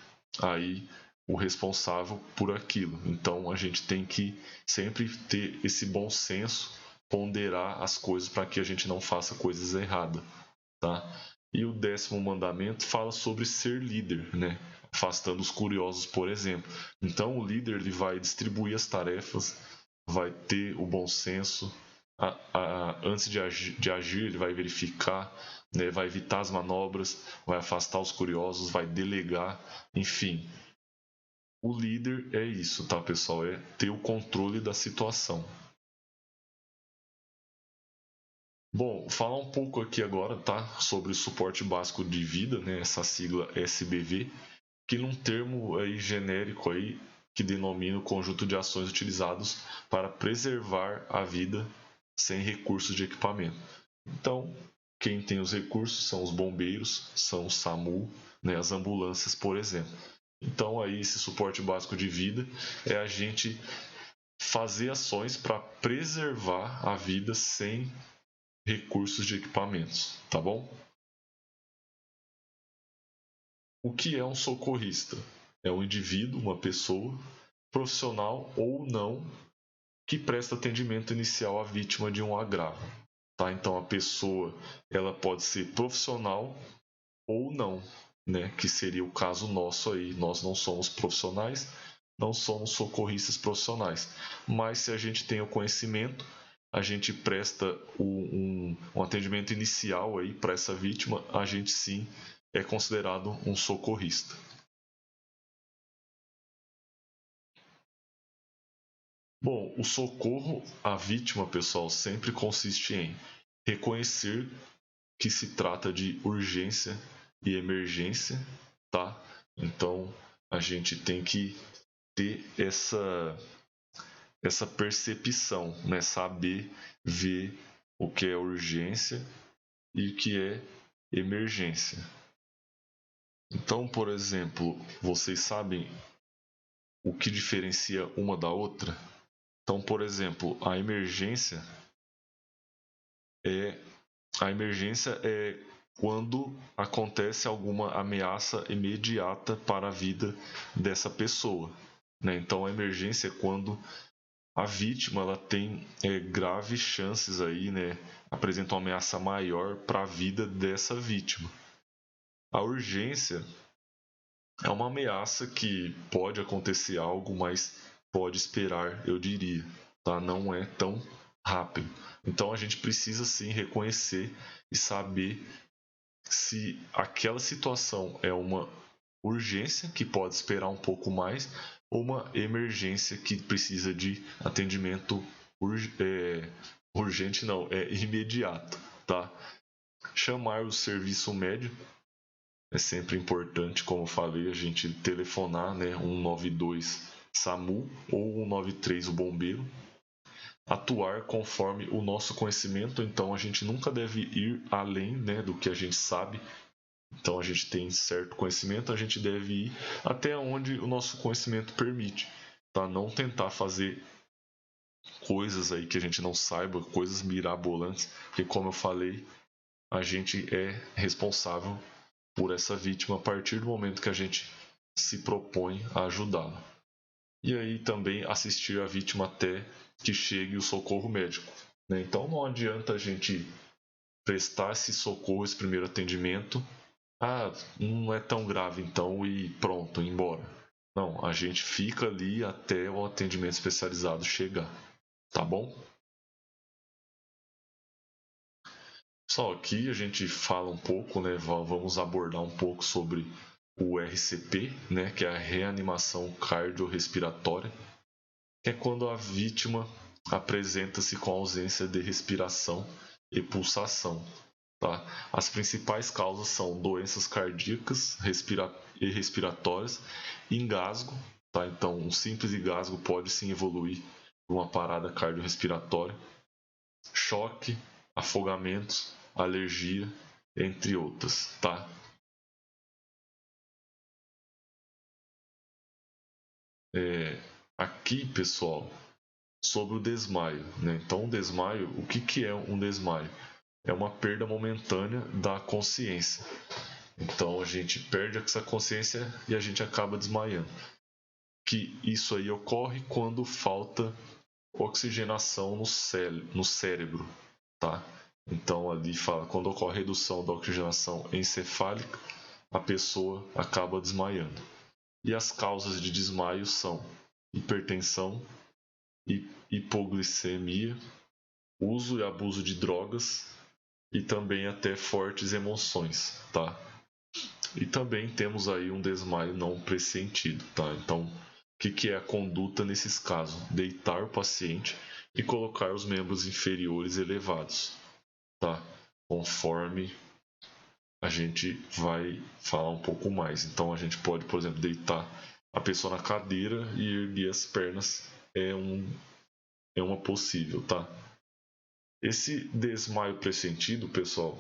Speaker 1: aí o responsável por aquilo. Então a gente tem que sempre ter esse bom senso, ponderar as coisas para que a gente não faça coisas erradas, tá? E o 10º mandamento fala sobre ser líder, né? Afastando os curiosos, por exemplo. Então o líder ele vai distribuir as tarefas, vai ter o bom senso, antes de agir, ele vai verificar, né, vai evitar as manobras, vai afastar os curiosos, vai delegar, enfim. O líder é isso, tá, pessoal? É ter o controle da situação. Bom, falar um pouco aqui agora, tá, sobre o suporte básico de vida, né, essa sigla SBV, que num termo aí genérico aí que denomina o conjunto de ações utilizados para preservar a vida sem recursos de equipamento. Então, quem tem os recursos são os bombeiros, são o SAMU, né, as ambulâncias, por exemplo. Então, aí esse suporte básico de vida é a gente fazer ações para preservar a vida sem recursos de equipamentos, tá bom? O que é um socorrista? É um indivíduo, uma pessoa, profissional ou não, que presta atendimento inicial à vítima de um agravo. Tá? Então a pessoa ela pode ser profissional ou não, né? Que seria o caso nosso aí. Nós não somos profissionais, não somos socorristas profissionais. Mas se a gente tem o conhecimento, a gente presta um atendimento inicial aí para essa vítima, a gente sim é considerado um socorrista. Bom, o socorro à vítima, pessoal, sempre consiste em reconhecer que se trata de urgência e emergência, tá? Então, a gente tem que ter essa percepção, né? Saber ver o que é urgência e o que é emergência. Então, por exemplo, vocês sabem o que diferencia uma da outra? Então, por exemplo, a emergência é quando acontece alguma ameaça imediata para a vida dessa pessoa, né? Então, a emergência é quando a vítima ela tem graves chances aí, né? Apresenta uma ameaça maior para a vida dessa vítima. A urgência é uma ameaça que pode acontecer algo, mas pode esperar, eu diria, tá? Não é tão rápido. Então a gente precisa sim reconhecer e saber se aquela situação é uma urgência que pode esperar um pouco mais ou uma emergência que precisa de atendimento urgente, não, é imediato, tá? Chamar o serviço médico é sempre importante, como eu falei, a gente telefonar, né, 192 SAMU ou 193 o bombeiro, atuar conforme o nosso conhecimento, então a gente nunca deve ir além, né, do que a gente sabe. Então a gente tem certo conhecimento, a gente deve ir até onde o nosso conhecimento permite, tá? Não tentar fazer coisas aí que a gente não saiba, coisas mirabolantes, porque como eu falei, a gente é responsável por essa vítima a partir do momento que a gente se propõe a ajudá-la. E aí também assistir a vítima até que chegue o socorro médico, né? Então não adianta a gente prestar esse socorro, esse primeiro atendimento. Ah, não é tão grave então e pronto, ir embora. Não, a gente fica ali até o atendimento especializado chegar, tá bom? Só aqui a gente fala um pouco, né? Vamos abordar um pouco sobre o RCP, né? Que é a reanimação cardiorrespiratória, que é quando a vítima apresenta-se com ausência de respiração e pulsação. Tá? As principais causas são doenças cardíacas e respiratórias, engasgo, tá? Então um simples engasgo pode sim evoluir para uma parada cardiorrespiratória, choque, afogamentos, alergia, entre outras, tá? Aqui, pessoal, sobre o desmaio, né? Então, o desmaio, o que é um desmaio? É uma perda momentânea da consciência. Então, a gente perde essa consciência e a gente acaba desmaiando. Que isso aí ocorre quando falta oxigenação no cérebro, tá? Então, ali fala, quando ocorre redução da oxigenação encefálica, a pessoa acaba desmaiando. E as causas de desmaio são hipertensão, hipoglicemia, uso e abuso de drogas e também até fortes emoções, tá? E também temos aí um desmaio não pressentido, tá? Então, o que é a conduta nesses casos? Deitar o paciente e colocar os membros inferiores elevados, tá? Conforme a gente vai falar um pouco mais. Então, a gente pode, por exemplo, deitar a pessoa na cadeira e erguer as pernas. É uma possível, tá? Esse desmaio pressentido, pessoal,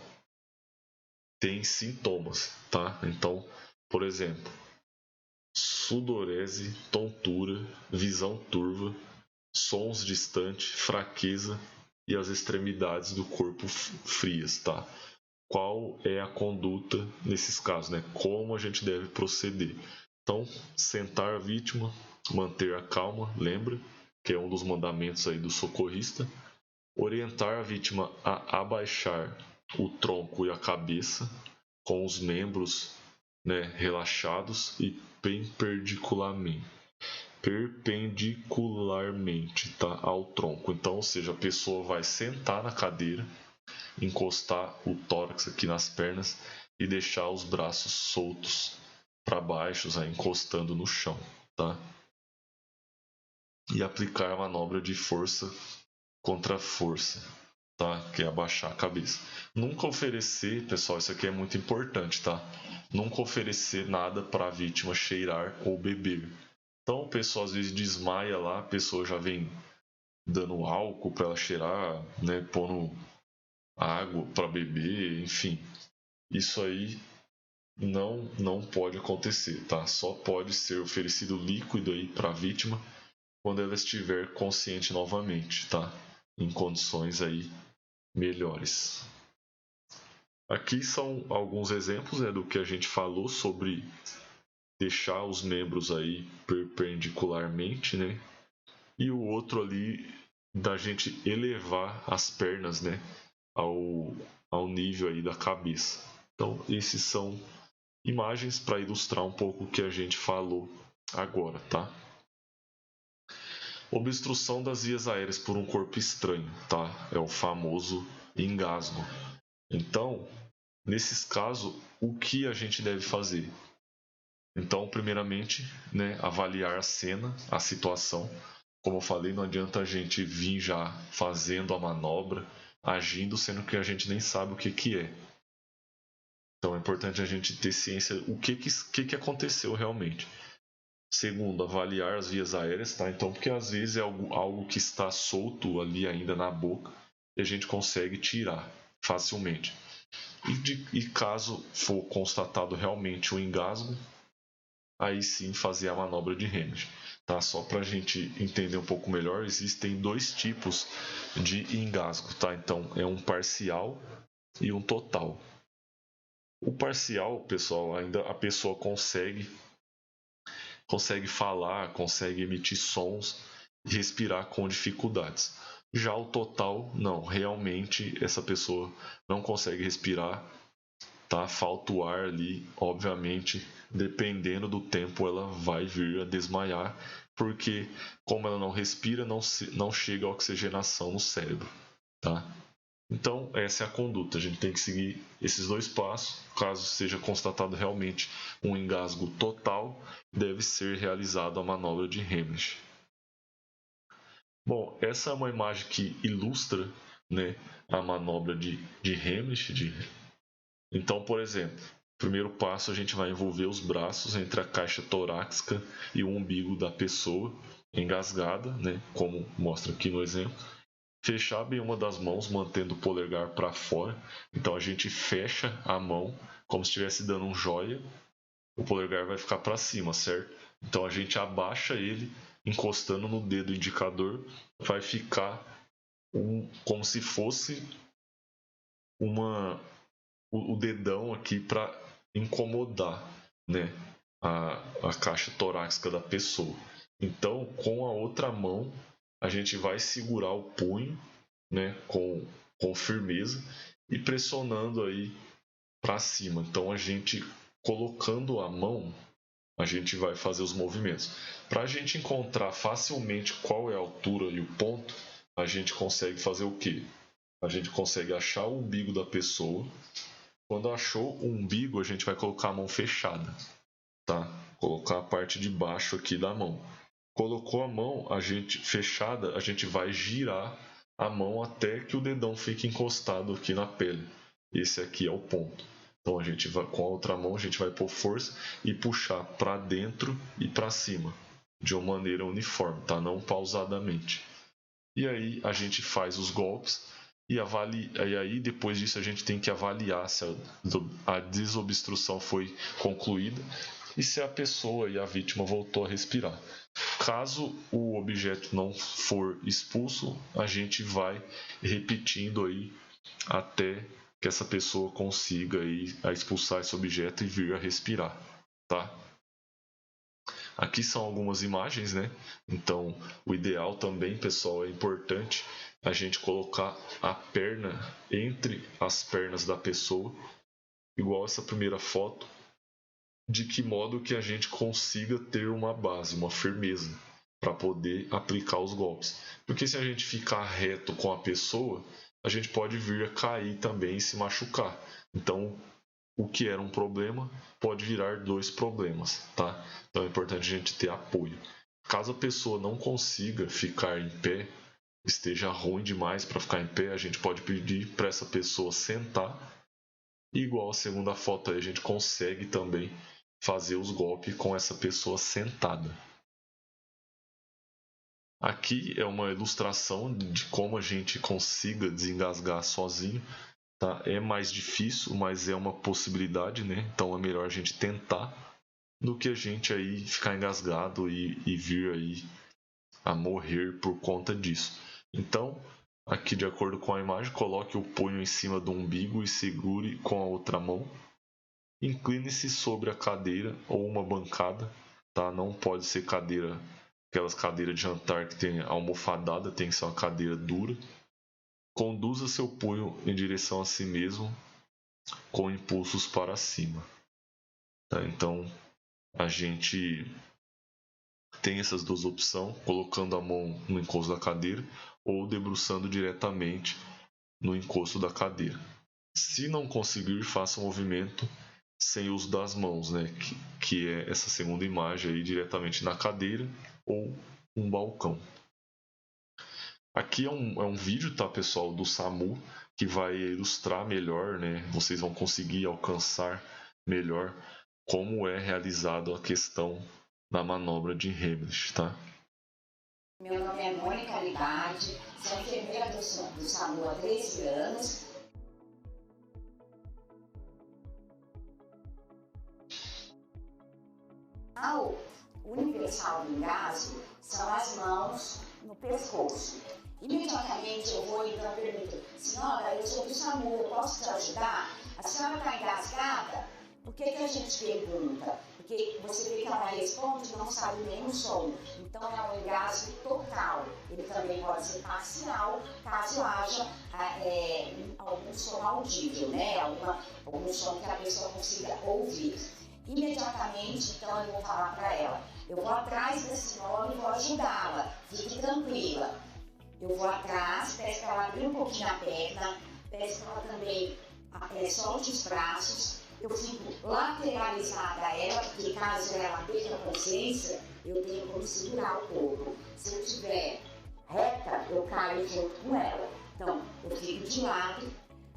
Speaker 1: tem sintomas, tá? Então, por exemplo, sudorese, tontura, visão turva, sons distantes, fraqueza e as extremidades do corpo frias, tá? Qual é a conduta nesses casos, né? Como a gente deve proceder? Então, sentar a vítima, manter a calma, lembra que é um dos mandamentos aí do socorrista. Orientar a vítima a abaixar o tronco e a cabeça com os membros, né, relaxados e perpendicularmente, tá, ao tronco. Então, ou seja, a pessoa vai sentar na cadeira, encostar o tórax aqui nas pernas e deixar os braços soltos para baixo, aí, encostando no chão, tá? E aplicar a manobra de força contra força, tá? Que é abaixar a cabeça. Nunca oferecer, pessoal, isso aqui é muito importante, tá? Nunca oferecer nada para a vítima cheirar ou beber, Então o pessoal às vezes desmaia lá, a pessoa já vem dando álcool para ela cheirar, né, pondo água para beber, enfim. Isso aí não pode acontecer, tá? Só pode ser oferecido líquido aí para a vítima quando ela estiver consciente novamente, tá? Em condições aí melhores. Aqui são alguns exemplos, né, do que a gente falou sobre deixar os membros aí perpendicularmente, né? E o outro ali da gente elevar as pernas, né, ao nível aí da cabeça. Então, esses são imagens para ilustrar um pouco o que a gente falou agora, tá? Obstrução das vias aéreas por um corpo estranho, tá? É o famoso engasgo. Então, nesses casos, o que a gente deve fazer? Então, primeiramente, né, avaliar a cena, a situação. Como eu falei, não adianta a gente vir já fazendo a manobra, agindo, sendo que a gente nem sabe o que é. Então é importante a gente ter ciência o que aconteceu realmente. Segundo, avaliar as vias aéreas, tá? Então, porque às vezes é algo que está solto ali ainda na boca e a gente consegue tirar facilmente. E caso for constatado realmente o engasgo, aí sim fazer a manobra de Heimlich. Tá? Só para a gente entender um pouco melhor, existem dois tipos de engasgo. Tá? Então, é um parcial e um total. O parcial, pessoal, ainda a pessoa consegue falar, consegue emitir sons e respirar com dificuldades. Já o total, não, realmente essa pessoa não consegue respirar, tá? Falta o ar ali, obviamente, dependendo do tempo ela vai vir a desmaiar, porque como ela não respira, não chega a oxigenação no cérebro, tá? Então, essa é a conduta. A gente tem que seguir esses dois passos. Caso seja constatado realmente um engasgo total, deve ser realizada a manobra de Heimlich. Bom, essa é uma imagem que ilustra, né, a manobra de Heimlich. Então, por exemplo, primeiro passo a gente vai envolver os braços entre a caixa torácica e o umbigo da pessoa engasgada, né, como mostra aqui no exemplo. Fechar bem uma das mãos, mantendo o polegar para fora. Então a gente fecha a mão como se estivesse dando um joia. O polegar vai ficar para cima, certo? Então a gente abaixa ele, encostando no dedo indicador, vai ficar como se fosse o dedão aqui para incomodar, né, a caixa torácica da pessoa. Então, com a outra mão, a gente vai segurar o punho, né, com firmeza e pressionando aí para cima. Então, a gente colocando a mão, a gente vai fazer os movimentos. Para a gente encontrar facilmente qual é a altura e o ponto, a gente consegue fazer o quê? A gente consegue achar o umbigo da pessoa. Quando achou o umbigo, a gente vai colocar a mão fechada, tá? Colocar a parte de baixo aqui da mão. Colocou a mão, a gente fechada, a gente vai girar a mão até que o dedão fique encostado aqui na pele. Esse aqui é o ponto. Então a gente vai com a outra mão a gente vai pôr força e puxar para dentro e para cima, de uma maneira uniforme, tá? Não pausadamente. E aí a gente faz os golpes e aí depois disso a gente tem que avaliar se a desobstrução foi concluída e se a pessoa e a vítima voltou a respirar. Caso o objeto não for expulso, a gente vai repetindo aí até que essa pessoa consiga aí a expulsar esse objeto e vir a respirar, tá? Aqui são algumas imagens, né? Então, o ideal também, pessoal, é importante a gente colocar a perna entre as pernas da pessoa, igual essa primeira foto, de que modo que a gente consiga ter uma base, uma firmeza para poder aplicar os golpes. Porque se a gente ficar reto com a pessoa, a gente pode vir a cair também e se machucar. Então, o que era um problema pode virar dois problemas, tá? Então é importante a gente ter apoio. Caso a pessoa não consiga ficar em pé, esteja ruim demais para ficar em pé, a gente pode pedir para essa pessoa sentar. E igual a segunda foto aí, a gente consegue também fazer os golpes com essa pessoa sentada. Aqui é uma ilustração de como a gente consiga desengasgar sozinho, tá? É mais difícil, mas é uma possibilidade, né? Então é melhor a gente tentar do que a gente aí ficar engasgado e vir aí a morrer por conta disso. Então, aqui de acordo com a imagem, coloque o punho em cima do umbigo e segure com a outra mão. Incline-se sobre a cadeira ou uma bancada, tá? Não pode ser cadeira, aquelas cadeiras de jantar que tem almofadada, tem que ser uma cadeira dura. Conduza seu punho em direção a si mesmo com impulsos para cima, tá? Então, a gente tem essas duas opções, colocando a mão no encosto da cadeira ou debruçando diretamente no encosto da cadeira. Se não conseguir, faça um movimento sem uso das mãos, né? que é essa segunda imagem aí, diretamente na cadeira ou um balcão. Aqui é um vídeo, tá, pessoal, do SAMU, que vai ilustrar melhor, né? Vocês vão conseguir alcançar melhor como é realizado a questão da manobra de Heimlich, tá?
Speaker 2: Meu nome é Mônica Libardi, sou enfermeira do SAMU há 13 anos. O universal do engasgo são as mãos no pescoço. Imediatamente eu vou então pergunto: senhora, eu sou do SAMU, eu posso te ajudar? A senhora está engasgada? Por que a gente pergunta? Porque você vê que ela responde e não sabe nenhum som. Então é um engasgo total. Ele também pode ser parcial, caso haja algum som audível, né? Algum som que a pessoa consiga ouvir. Imediatamente, então, eu vou falar para ela: eu vou atrás da senhora e vou ajudá-la, fique tranquila. Eu vou atrás, peço para ela abrir um pouquinho a perna, peço para ela também solte os braços. Eu fico lateralizada a ela, porque caso ela perca consciência, eu tenho como segurar o corpo. Se eu estiver reta, eu caio junto com ela. Então, eu fico de lado,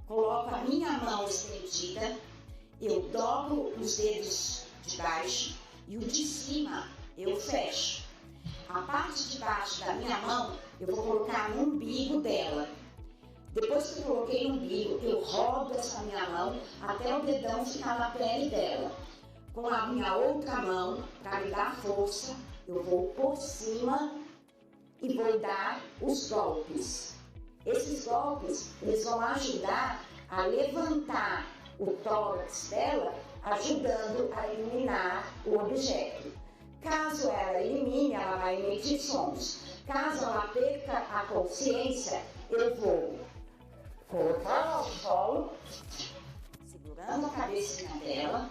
Speaker 2: coloco a minha mão estendida, eu dobro os dedos de baixo e o de cima eu fecho. A parte de baixo da minha mão eu vou colocar no umbigo dela. Depois que eu coloquei no umbigo, eu rodo essa minha mão até o dedão ficar na pele dela. Com a minha outra mão, para me dar força, eu vou por cima e vou dar os golpes. Esses golpes, eles vão ajudar a levantar o tórax dela, ajudando a eliminar o objeto. Caso ela elimine, ela vai emitir sons. Caso ela perca a consciência, eu vou colocar ela ao solo, segurando a cabecinha dela,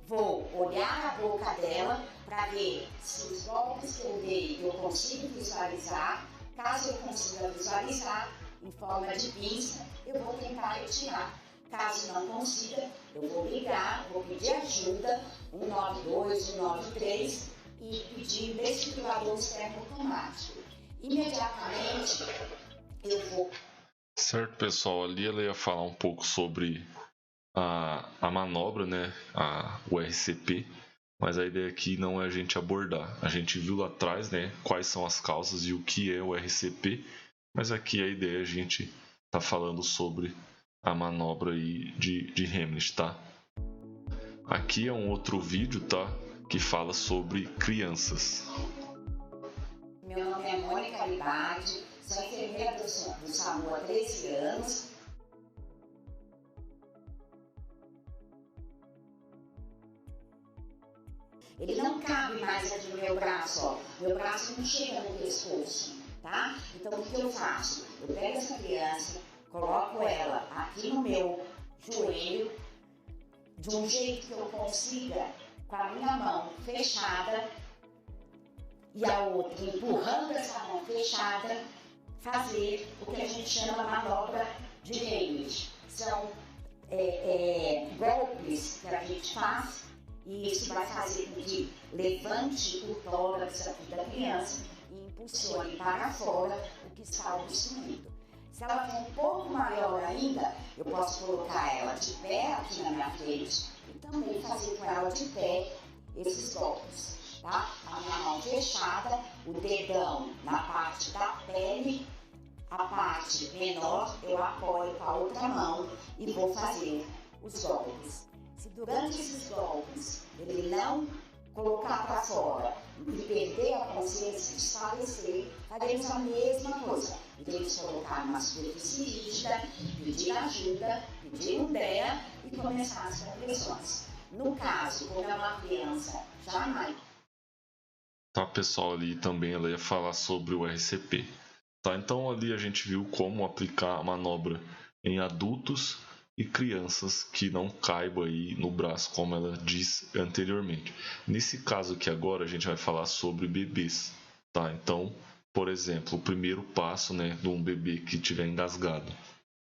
Speaker 2: vou olhar a boca dela para ver se os golpes que eu dei eu consigo visualizar. Caso eu consiga visualizar, em forma de pinça, eu vou tentar retirar. Caso não consiga, eu vou ligar, vou pedir ajuda, 192, 193 e pedir desfibrilador externo automático. Imediatamente eu vou.
Speaker 1: Certo, pessoal, ali ela ia falar um pouco sobre a manobra, né, o RCP, mas a ideia aqui não é a gente abordar. A gente viu lá atrás, né, quais são as causas e o que é o RCP, mas aqui a ideia é a gente tá falando sobre a manobra aí de Heimlich, tá? Aqui é um outro vídeo, tá, que fala sobre crianças.
Speaker 2: Meu nome é Mônica Libardi, sou enfermeira do SAMU há 13 anos. Ele não cabe mais aqui no meu braço, ó. Meu braço não chega no pescoço, tá? Então o que eu faço? Eu pego essa criança, coloco ela aqui no meu joelho, de um jeito que eu consiga, com a minha mão fechada e a outra empurrando essa mão fechada, fazer o que a gente chama manobra de Heimlich. São golpes que a gente faz e isso vai fazer com que levante o tórax da criança e impulsione para fora o que está obstruído. Se ela for um pouco maior ainda, eu posso colocar ela de pé aqui na minha frente e também fazer com ela de pé esses golpes. tá? A minha mão fechada, o dedão na parte da pele, a parte menor eu apoio com a outra mão e vou fazer os golpes. Se durante esses golpes ele não colocar para fora e perder a consciência, desfalecer, faremos a mesma coisa. Iremos colocar numa superfície rígida, pedir ajuda, pedir um DEA e começar as compressões. No caso, como é uma criança, jamais.
Speaker 1: Tá, pessoal, ali também ela ia falar sobre o RCP. Tá, então ali a gente viu como aplicar a manobra em adultos e crianças que não caibam aí no braço, como ela disse anteriormente. Nesse caso aqui agora a gente vai falar sobre bebês, tá? Então, por exemplo, o primeiro passo, né, de um bebê que estiver engasgado,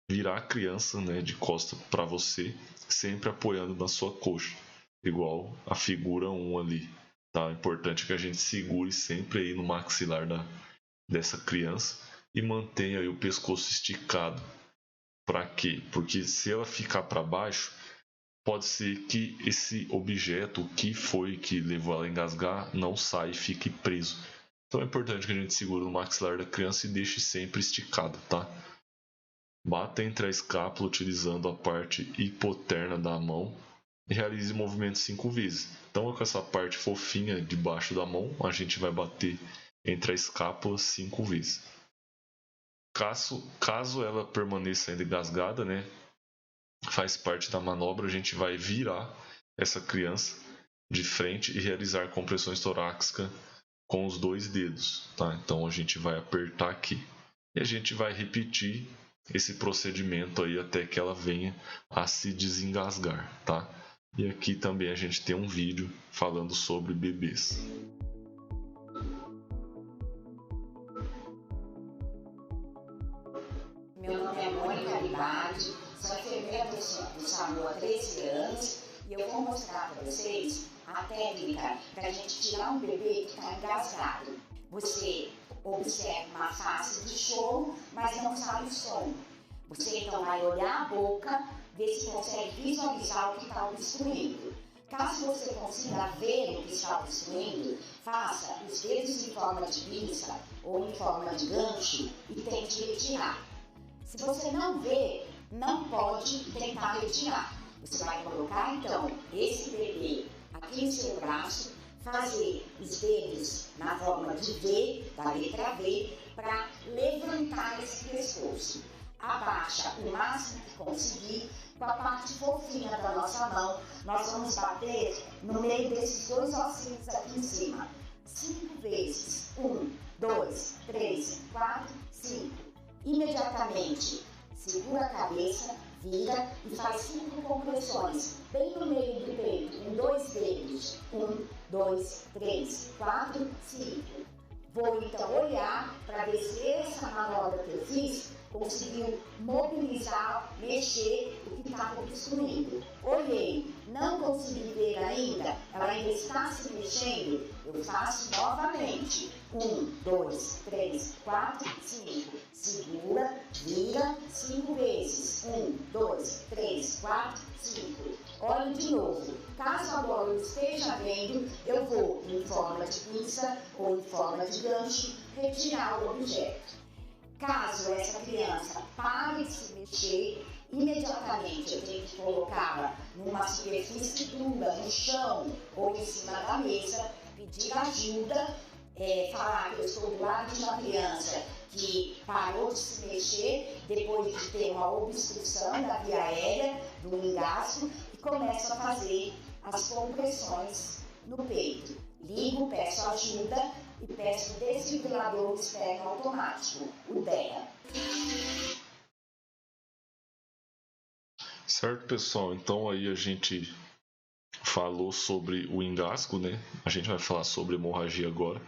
Speaker 1: virar a criança, né, de costa para você, sempre apoiando na sua coxa, igual a figura 1 ali, tá? É importante que a gente segure sempre aí no maxilar dessa criança e mantenha aí o pescoço esticado. Para quê? Porque se ela ficar para baixo, pode ser que esse objeto, o que foi que levou ela a engasgar, não saia e fique preso. Então é importante que a gente segure no maxilar da criança e deixe sempre esticado, tá? Bata entre a escápula utilizando a parte hipoterna da mão e realize o movimento 5 vezes. Então com essa parte fofinha debaixo da mão, a gente vai bater entre a escápula 5 vezes. Caso ela permaneça ainda engasgada, né, faz parte da manobra, a gente vai virar essa criança de frente e realizar compressões torácicas com os 2 dedos, tá? Então a gente vai apertar aqui e a gente vai repetir esse procedimento aí até que ela venha a se desengasgar, tá? E aqui também a gente tem um vídeo falando sobre bebês.
Speaker 2: Meu nome é Mônica Libade, sou enfermeira do SAMU há 13 anos e eu vou mostrar para vocês a técnica para a gente tirar um bebê que está engasgado. Você observa uma face de choro, mas não sabe o som. Você então vai olhar a boca, ver se consegue visualizar o que está obstruindo. Caso você consiga ver o que está obstruindo, faça os dedos em forma de pinça ou em forma de gancho e tente retirar. Se você não vê, não pode tentar retirar. Você vai colocar então esse bebê aqui no seu braço, fazer os dedos na forma de V, da letra V, para levantar esse pescoço. Abaixa o máximo que conseguir, com a parte fofinha da nossa mão, nós vamos bater no meio desses 2 ossinhos aqui em cima. 5 vezes. 1, 2, 3, 4, 5. Imediatamente, segura a cabeça, vira e faz 5 compressões, bem no meio do peito, com 2 dedos. 1, 2, 3, 4, 5. Vou então olhar para ver se essa manobra que eu fiz conseguiu mobilizar, mexer o que estava obstruindo. Olhei, não consegui ver ainda, ela ainda está se mexendo, eu faço novamente. 1, 2, 3, 4, 5. Segura, vira 5 vezes. 1, 2, 3, 4, 5. Olhe de novo. Caso agora eu esteja vendo, eu vou, em forma de pinça ou em forma de gancho, retirar o objeto. Caso essa criança pare de se mexer, imediatamente eu tenho que colocá-la numa superfície dura, no chão ou em cima da mesa, pedir ajuda, falar que eu estou do lado de uma criança que parou de se mexer depois de ter uma obstrução da via aérea, do engasgo, e começo a fazer as compressões no peito. Ligo, peço ajuda e peço o desfibrilador externo automático, o DEA.
Speaker 1: Certo, pessoal? Então aí a gente falou sobre o engasgo, né? A gente vai falar sobre hemorragia agora,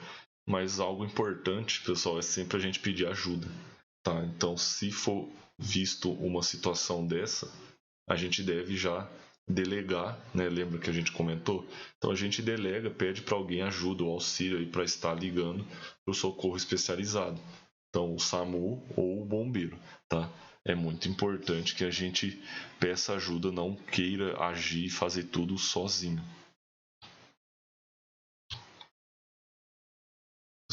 Speaker 1: mas algo importante, pessoal, é sempre a gente pedir ajuda, tá? Então, se for visto uma situação dessa, a gente deve já delegar, né? Lembra que a gente comentou? Então a gente delega, pede para alguém ajuda ou auxílio aí para estar ligando para o socorro especializado. Então o SAMU ou o bombeiro, tá? É muito importante que a gente peça ajuda, não queira agir e fazer tudo sozinho.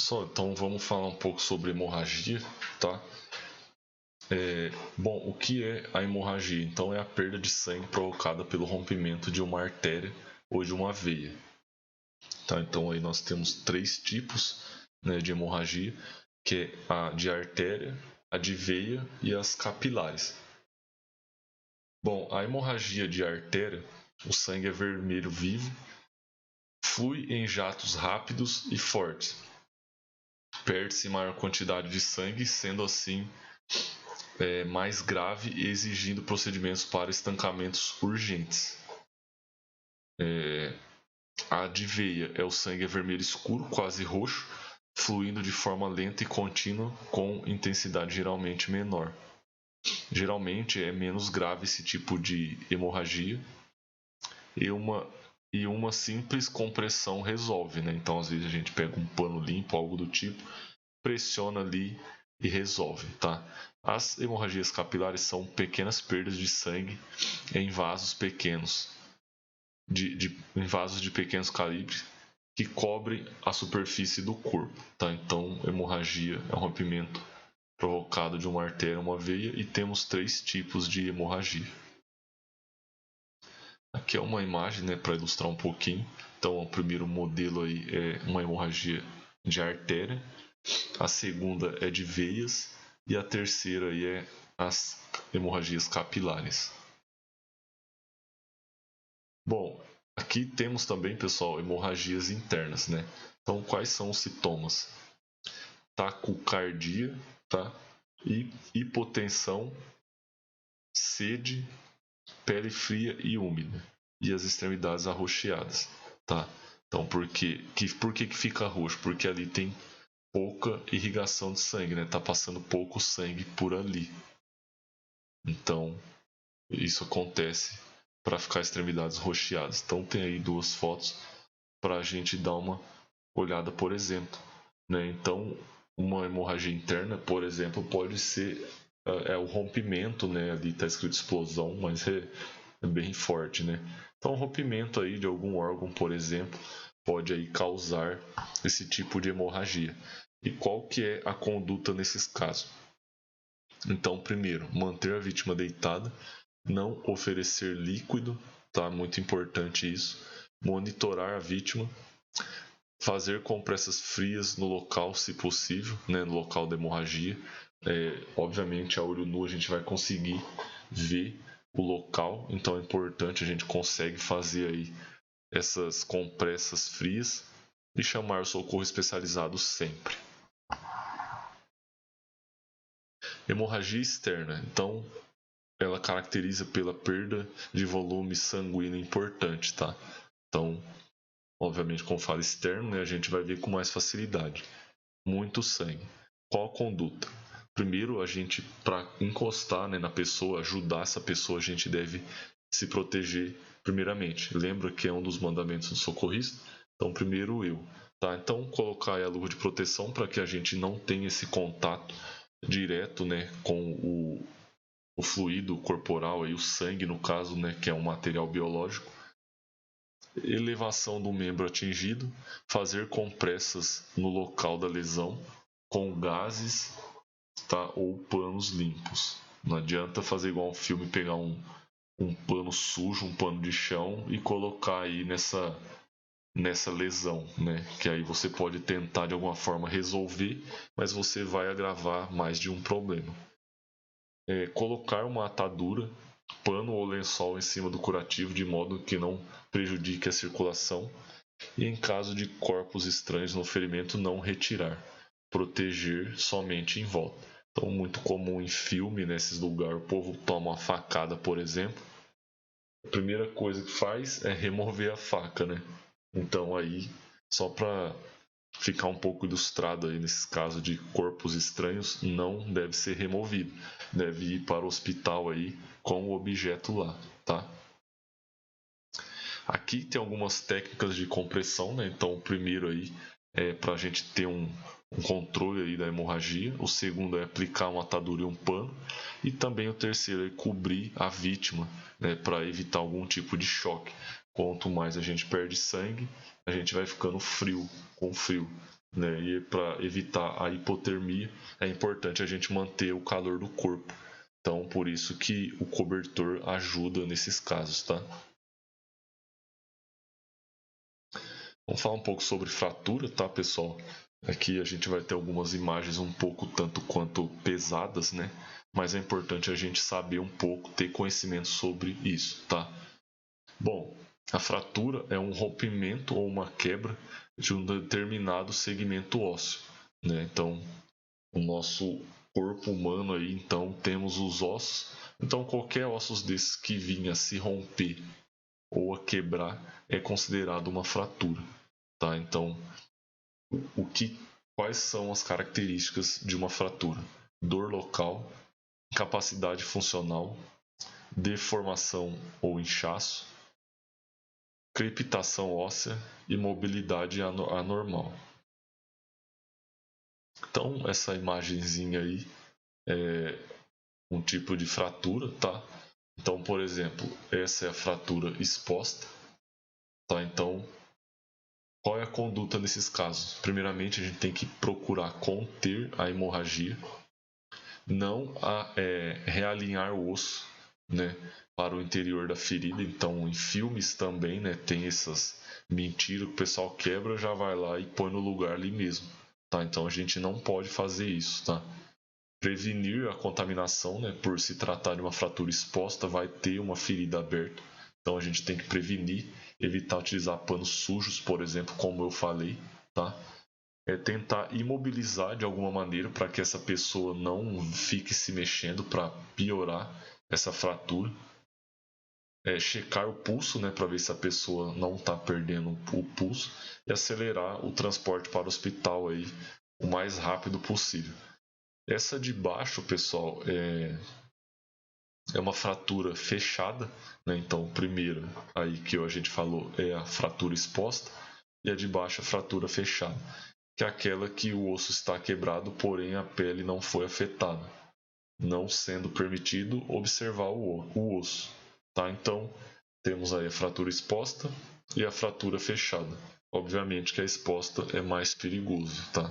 Speaker 1: Pessoal, então vamos falar um pouco sobre hemorragia, tá? Bom, o que é a hemorragia? Então é a perda de sangue provocada pelo rompimento de uma artéria ou de uma veia. Tá? Então aí nós temos 3 tipos, né, de hemorragia, que é a de artéria, a de veia e as capilares. Bom, a hemorragia de artéria, o sangue é vermelho vivo, flui em jatos rápidos e fortes. Perde-se maior quantidade de sangue, sendo assim mais grave e exigindo procedimentos para estancamentos urgentes. A de veia o sangue é vermelho escuro, quase roxo, fluindo de forma lenta e contínua com intensidade geralmente menor. Geralmente é menos grave esse tipo de hemorragia e uma simples compressão resolve, né? Então às vezes a gente pega um pano limpo, algo do tipo, pressiona ali e resolve, tá? As hemorragias capilares são pequenas perdas de sangue em vasos pequenos, em vasos de pequenos calibres que cobrem a superfície do corpo, tá? Então, hemorragia é um rompimento provocado de uma artéria ou uma veia e temos 3 tipos de hemorragia. Aqui é uma imagem, né, para ilustrar um pouquinho. Então, o primeiro modelo aí é uma hemorragia de artéria, a segunda é de veias e a terceira aí é as hemorragias capilares. Bom, aqui temos também, pessoal, hemorragias internas, né? Então, quais são os sintomas? Taquicardia, tá? Hipotensão, sede, pele fria e úmida e as extremidades arroxeadas, tá? Então, por que fica roxo? Porque ali tem pouca irrigação de sangue, né? Tá passando pouco sangue por ali. Então, isso acontece para ficar extremidades roxeadas. Então, tem aí 2 fotos para a gente dar uma olhada, por exemplo, né? Então, uma hemorragia interna, por exemplo, pode ser o rompimento, né? Ali está escrito explosão, mas é bem forte, né? Então, o rompimento aí de algum órgão, por exemplo, pode aí causar esse tipo de hemorragia. E qual que é a conduta nesses casos? Então, primeiro, manter a vítima deitada, não oferecer líquido, tá? Muito importante isso. Monitorar a vítima, fazer compressas frias no local, se possível, né? No local da hemorragia. Obviamente, a olho nu a gente vai conseguir ver o local, então é importante, a gente consegue fazer aí essas compressas frias e chamar o socorro especializado sempre. Hemorragia externa, então ela caracteriza pela perda de volume sanguíneo importante, tá? Então, obviamente, como fala externo, né, a gente vai ver com mais facilidade. Muito sangue. Qual a conduta? Primeiro, a gente, para encostar, né, na pessoa, ajudar essa pessoa, a gente deve se proteger primeiramente. Lembra que é um dos mandamentos do socorrista? Então, primeiro eu. Tá? Então, colocar aí a luva de proteção para que a gente não tenha esse contato direto, né, com o fluido corporal, aí, o sangue, no caso, né, que é um material biológico. Elevação do membro atingido, fazer compressas no local da lesão com gases, tá? Ou panos limpos. Não adianta fazer igual um filme, pegar um pano sujo, um pano de chão e colocar aí nessa lesão, né? Que aí você pode tentar de alguma forma resolver, mas você vai agravar mais de um problema. Colocar uma atadura, pano ou lençol em cima do curativo de modo que não prejudique a circulação e, em caso de corpos estranhos no ferimento, não retirar, proteger somente em volta. Então, muito comum em filme, nesses lugares, o povo toma uma facada, por exemplo. A primeira coisa que faz é remover a faca, né? Então aí, só para ficar um pouco ilustrado aí nesses casos de corpos estranhos, não deve ser removido. Deve ir para o hospital aí com o objeto lá, tá? Aqui tem algumas técnicas de compressão, né? Então, o primeiro aí é para a gente ter um controle aí da hemorragia. O segundo é aplicar uma atadura e um pano. E também o terceiro é cobrir a vítima, né? Para evitar algum tipo de choque. Quanto mais a gente perde sangue, a gente vai ficando frio, com frio. né? E para evitar a hipotermia é importante a gente manter o calor do corpo. Então, por isso que o cobertor ajuda nesses casos, tá? Vamos falar um pouco sobre fratura, tá, pessoal? Aqui a gente vai ter algumas imagens um pouco tanto quanto pesadas, né? Mas é importante a gente saber um pouco, ter conhecimento sobre isso, tá? Bom, a fratura é um rompimento ou uma quebra de um determinado segmento ósseo, né? Então, o nosso corpo humano aí, então temos os ossos. Então, qualquer ossos desses que vinha a se romper ou a quebrar é considerado uma fratura, tá? Então, quais são as características de uma fratura? Dor local, incapacidade funcional, deformação ou inchaço, crepitação óssea e mobilidade anormal. Então, essa imagenzinha aí é um tipo de fratura, tá? Então, por exemplo, essa é a fratura exposta, tá? Então, qual é a conduta nesses casos? Primeiramente, a gente tem que procurar conter a hemorragia, não realinhar o osso, né, para o interior da ferida. Então, em filmes também, né, tem essas mentiras que o pessoal quebra, já vai lá e põe no lugar ali mesmo, tá? Então, a gente não pode fazer isso, tá? Prevenir a contaminação, né, por se tratar de uma fratura exposta, vai ter uma ferida aberta. Então, a gente tem que prevenir, evitar utilizar panos sujos, por exemplo, como eu falei, tá? Tentar imobilizar de alguma maneira para que essa pessoa não fique se mexendo para piorar essa fratura. Checar o pulso, né, para ver se a pessoa não está perdendo o pulso e acelerar o transporte para o hospital aí o mais rápido possível. Essa de baixo, pessoal, é uma fratura fechada, né? Então, primeiro aí que a gente falou é a fratura exposta e a de baixo a fratura fechada, que é aquela que o osso está quebrado, porém a pele não foi afetada, não sendo permitido observar o osso, tá? Então, temos aí a fratura exposta e a fratura fechada. Obviamente que a exposta é mais perigoso, tá?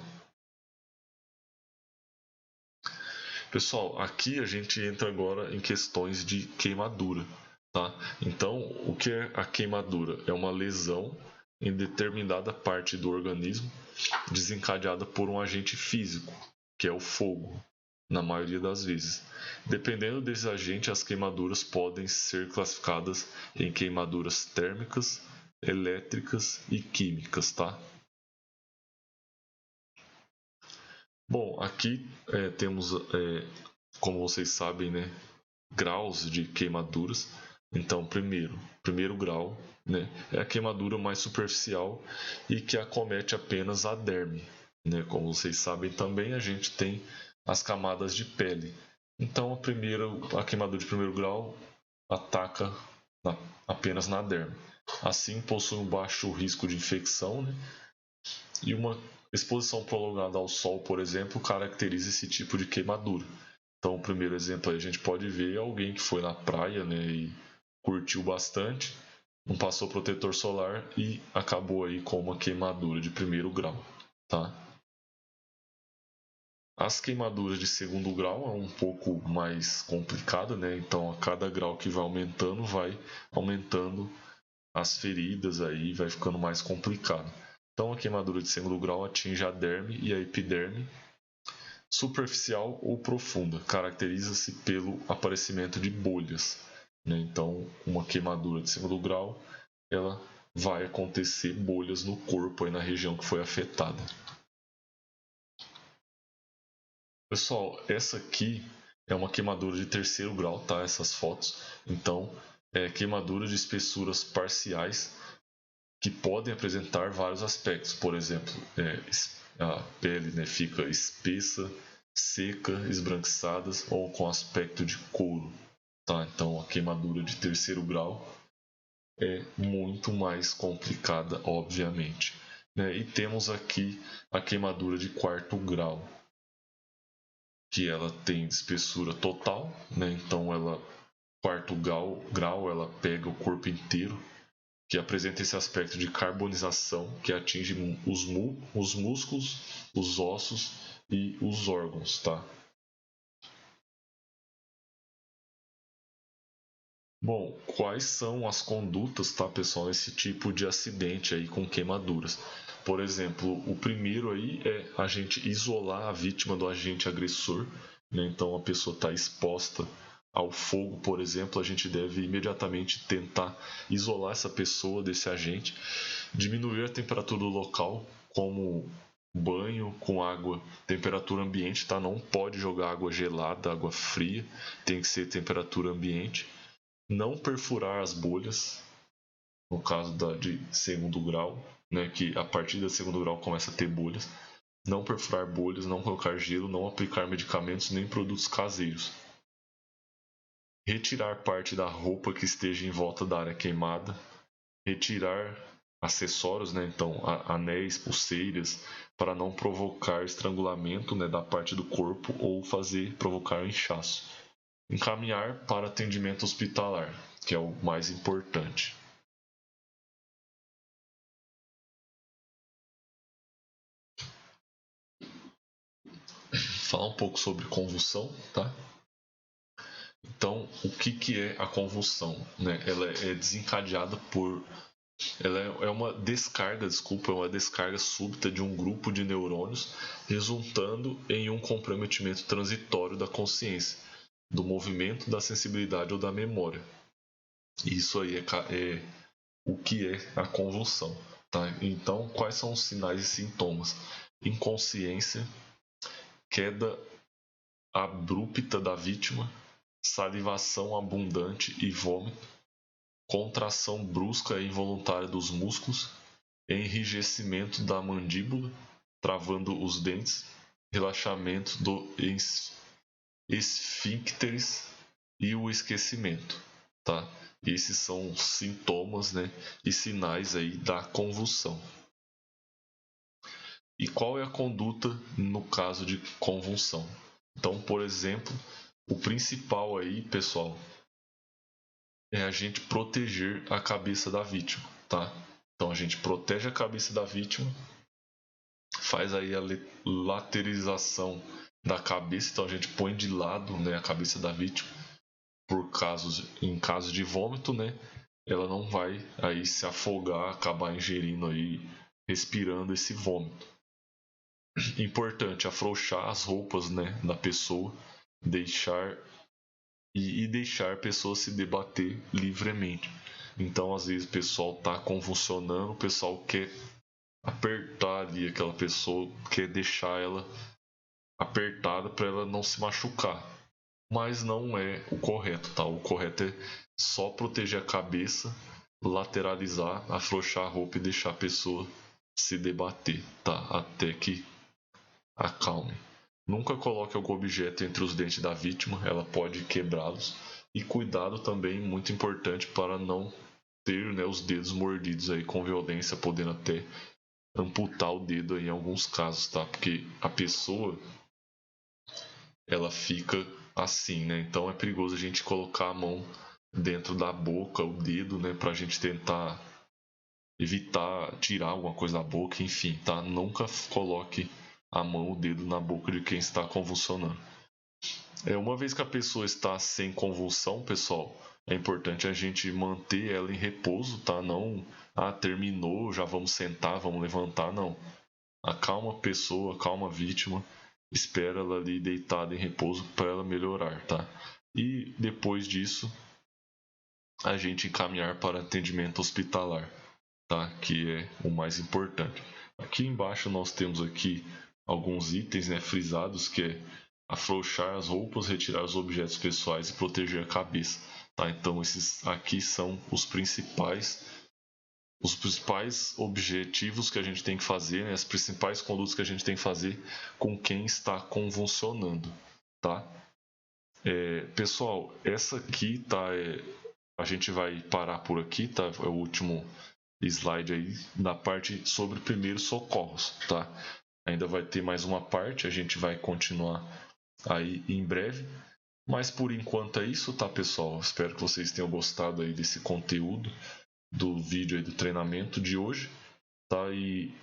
Speaker 1: Pessoal, aqui a gente entra agora em questões de queimadura, tá? Então, o que é a queimadura? É uma lesão em determinada parte do organismo desencadeada por um agente físico, que é o fogo, na maioria das vezes. Dependendo desse agente, as queimaduras podem ser classificadas em queimaduras térmicas, elétricas e químicas, tá? Bom, aqui temos, como vocês sabem, né, graus de queimaduras. Então, primeiro grau, né, é a queimadura mais superficial e que acomete apenas a derme, né? Como vocês sabem também, a gente tem as camadas de pele. Então, a queimadura de primeiro grau ataca apenas na derme. Assim, possui um baixo risco de infecção, né? E uma exposição prolongada ao sol, por exemplo, caracteriza esse tipo de queimadura. Então, o primeiro exemplo aí a gente pode ver alguém que foi na praia, né, e curtiu bastante, não passou protetor solar e acabou aí com uma queimadura de primeiro grau, tá? As queimaduras de segundo grau é um pouco mais complicado, né? Então, a cada grau que vai aumentando as feridas aí, vai ficando mais complicado. Então, a queimadura de segundo grau atinge a derme e a epiderme, superficial ou profunda, caracteriza-se pelo aparecimento de bolhas, né? Então, uma queimadura de segundo grau, ela vai acontecer bolhas no corpo aí na região que foi afetada. Pessoal, essa aqui é uma queimadura de terceiro grau, tá? Essas fotos. Então, queimadura de espessuras parciais que podem apresentar vários aspectos. Por exemplo, a pele, né, fica espessa, seca, esbranquiçada ou com aspecto de couro, tá? Então, a queimadura de terceiro grau é muito mais complicada, obviamente, né? E temos aqui a queimadura de quarto grau, que ela tem espessura total, né? Então, quarto grau ela pega o corpo inteiro, que apresenta esse aspecto de carbonização que atinge os músculos, os ossos e os órgãos, tá? Bom, quais são as condutas, tá, pessoal, nesse tipo de acidente aí com queimaduras? Por exemplo, o primeiro aí é a gente isolar a vítima do agente agressor, né? Então a pessoa está exposta ao fogo, por exemplo, a gente deve imediatamente tentar isolar essa pessoa desse agente, diminuir a temperatura do local, como banho com água, temperatura ambiente, tá? Não pode jogar água gelada, água fria, tem que ser temperatura ambiente. Não perfurar as bolhas, no caso de segundo grau, né, que a partir do segundo grau começa a ter bolhas. Não perfurar bolhas, não colocar gelo, não aplicar medicamentos nem produtos caseiros. Retirar parte da roupa que esteja em volta da área queimada. Retirar acessórios, né, então anéis, pulseiras, para não provocar estrangulamento, né, da parte do corpo ou provocar inchaço. Encaminhar para atendimento hospitalar, que é o mais importante. Falar um pouco sobre convulsão, tá? Então, o que é a convulsão? Né? Ela é desencadeada por... Ela é uma descarga, é uma descarga súbita de um grupo de neurônios, resultando em um comprometimento transitório da consciência, do movimento, da sensibilidade ou da memória. Isso aí é o que é a convulsão. Tá? Então, quais são os sinais e sintomas? Inconsciência, queda abrupta da vítima, salivação abundante e vômito, contração brusca e involuntária dos músculos, enrijecimento da mandíbula, travando os dentes, relaxamento do esfíncteres e o esquecimento, tá? Esses são sintomas, né, e sinais aí da convulsão. E qual é a conduta no caso de convulsão? Então, por exemplo, o principal aí, pessoal, é a gente proteger a cabeça da vítima, tá? Então a gente protege a cabeça da vítima, faz aí a lateralização da cabeça, então a gente põe de lado, né, a cabeça da vítima, em caso de vômito, né? Ela não vai aí se afogar, acabar ingerindo aí, respirando esse vômito. Importante afrouxar as roupas, né, da pessoa, deixar a pessoa se debater livremente. Então, às vezes o pessoal está convulsionando, o pessoal quer apertar ali aquela pessoa, quer deixar ela apertada para ela não se machucar. Mas não é o correto, tá? O correto é só proteger a cabeça, lateralizar, afrouxar a roupa e deixar a pessoa se debater, tá? Até que acalme. Nunca coloque algum objeto entre os dentes da vítima, ela pode quebrá-los. E cuidado também, muito importante, para não ter, né, os dedos mordidos aí com violência, podendo até amputar o dedo aí em alguns casos, tá? Porque a pessoa, ela fica assim, né? Então é perigoso a gente colocar a mão dentro da boca, o dedo, né, pra gente tentar evitar tirar alguma coisa da boca, enfim, tá? Nunca coloque a mão, o dedo na boca de quem está convulsionando. Uma vez que a pessoa está sem convulsão, pessoal, é importante a gente manter ela em repouso, tá? Não, terminou, já vamos sentar, vamos levantar, não. Acalma a pessoa, acalma a vítima, espera ela ali deitada em repouso para ela melhorar, tá? E depois disso, a gente encaminhar para atendimento hospitalar, tá? Que é o mais importante. Aqui embaixo nós temos aqui alguns itens, né, frisados, que é afrouxar as roupas, retirar os objetos pessoais e proteger a cabeça, tá? Então esses aqui são os principais objetivos que a gente tem que fazer, né, as principais condutas que a gente tem que fazer com quem está convulsionando, tá? Pessoal, essa aqui, tá? A gente vai parar por aqui, tá? É o último slide aí da parte sobre primeiros socorros, tá? Ainda vai ter mais uma parte, a gente vai continuar aí em breve, mas por enquanto é isso, tá, pessoal? Espero que vocês tenham gostado aí desse conteúdo. do vídeo aí do treinamento de hoje, tá? E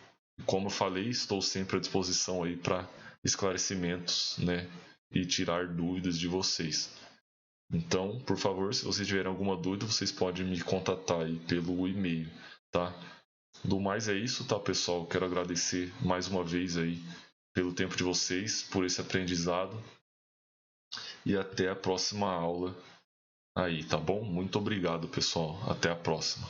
Speaker 1: como eu falei, estou sempre à disposição aí para esclarecimentos, né? E tirar dúvidas de vocês. Então, por favor, se vocês tiverem alguma dúvida, vocês podem me contatar aí pelo e-mail, tá? Do mais é isso, tá, pessoal? Quero agradecer mais uma vez aí pelo tempo de vocês, por esse aprendizado. E até a próxima aula aí, tá bom? Muito obrigado, pessoal. Até a próxima.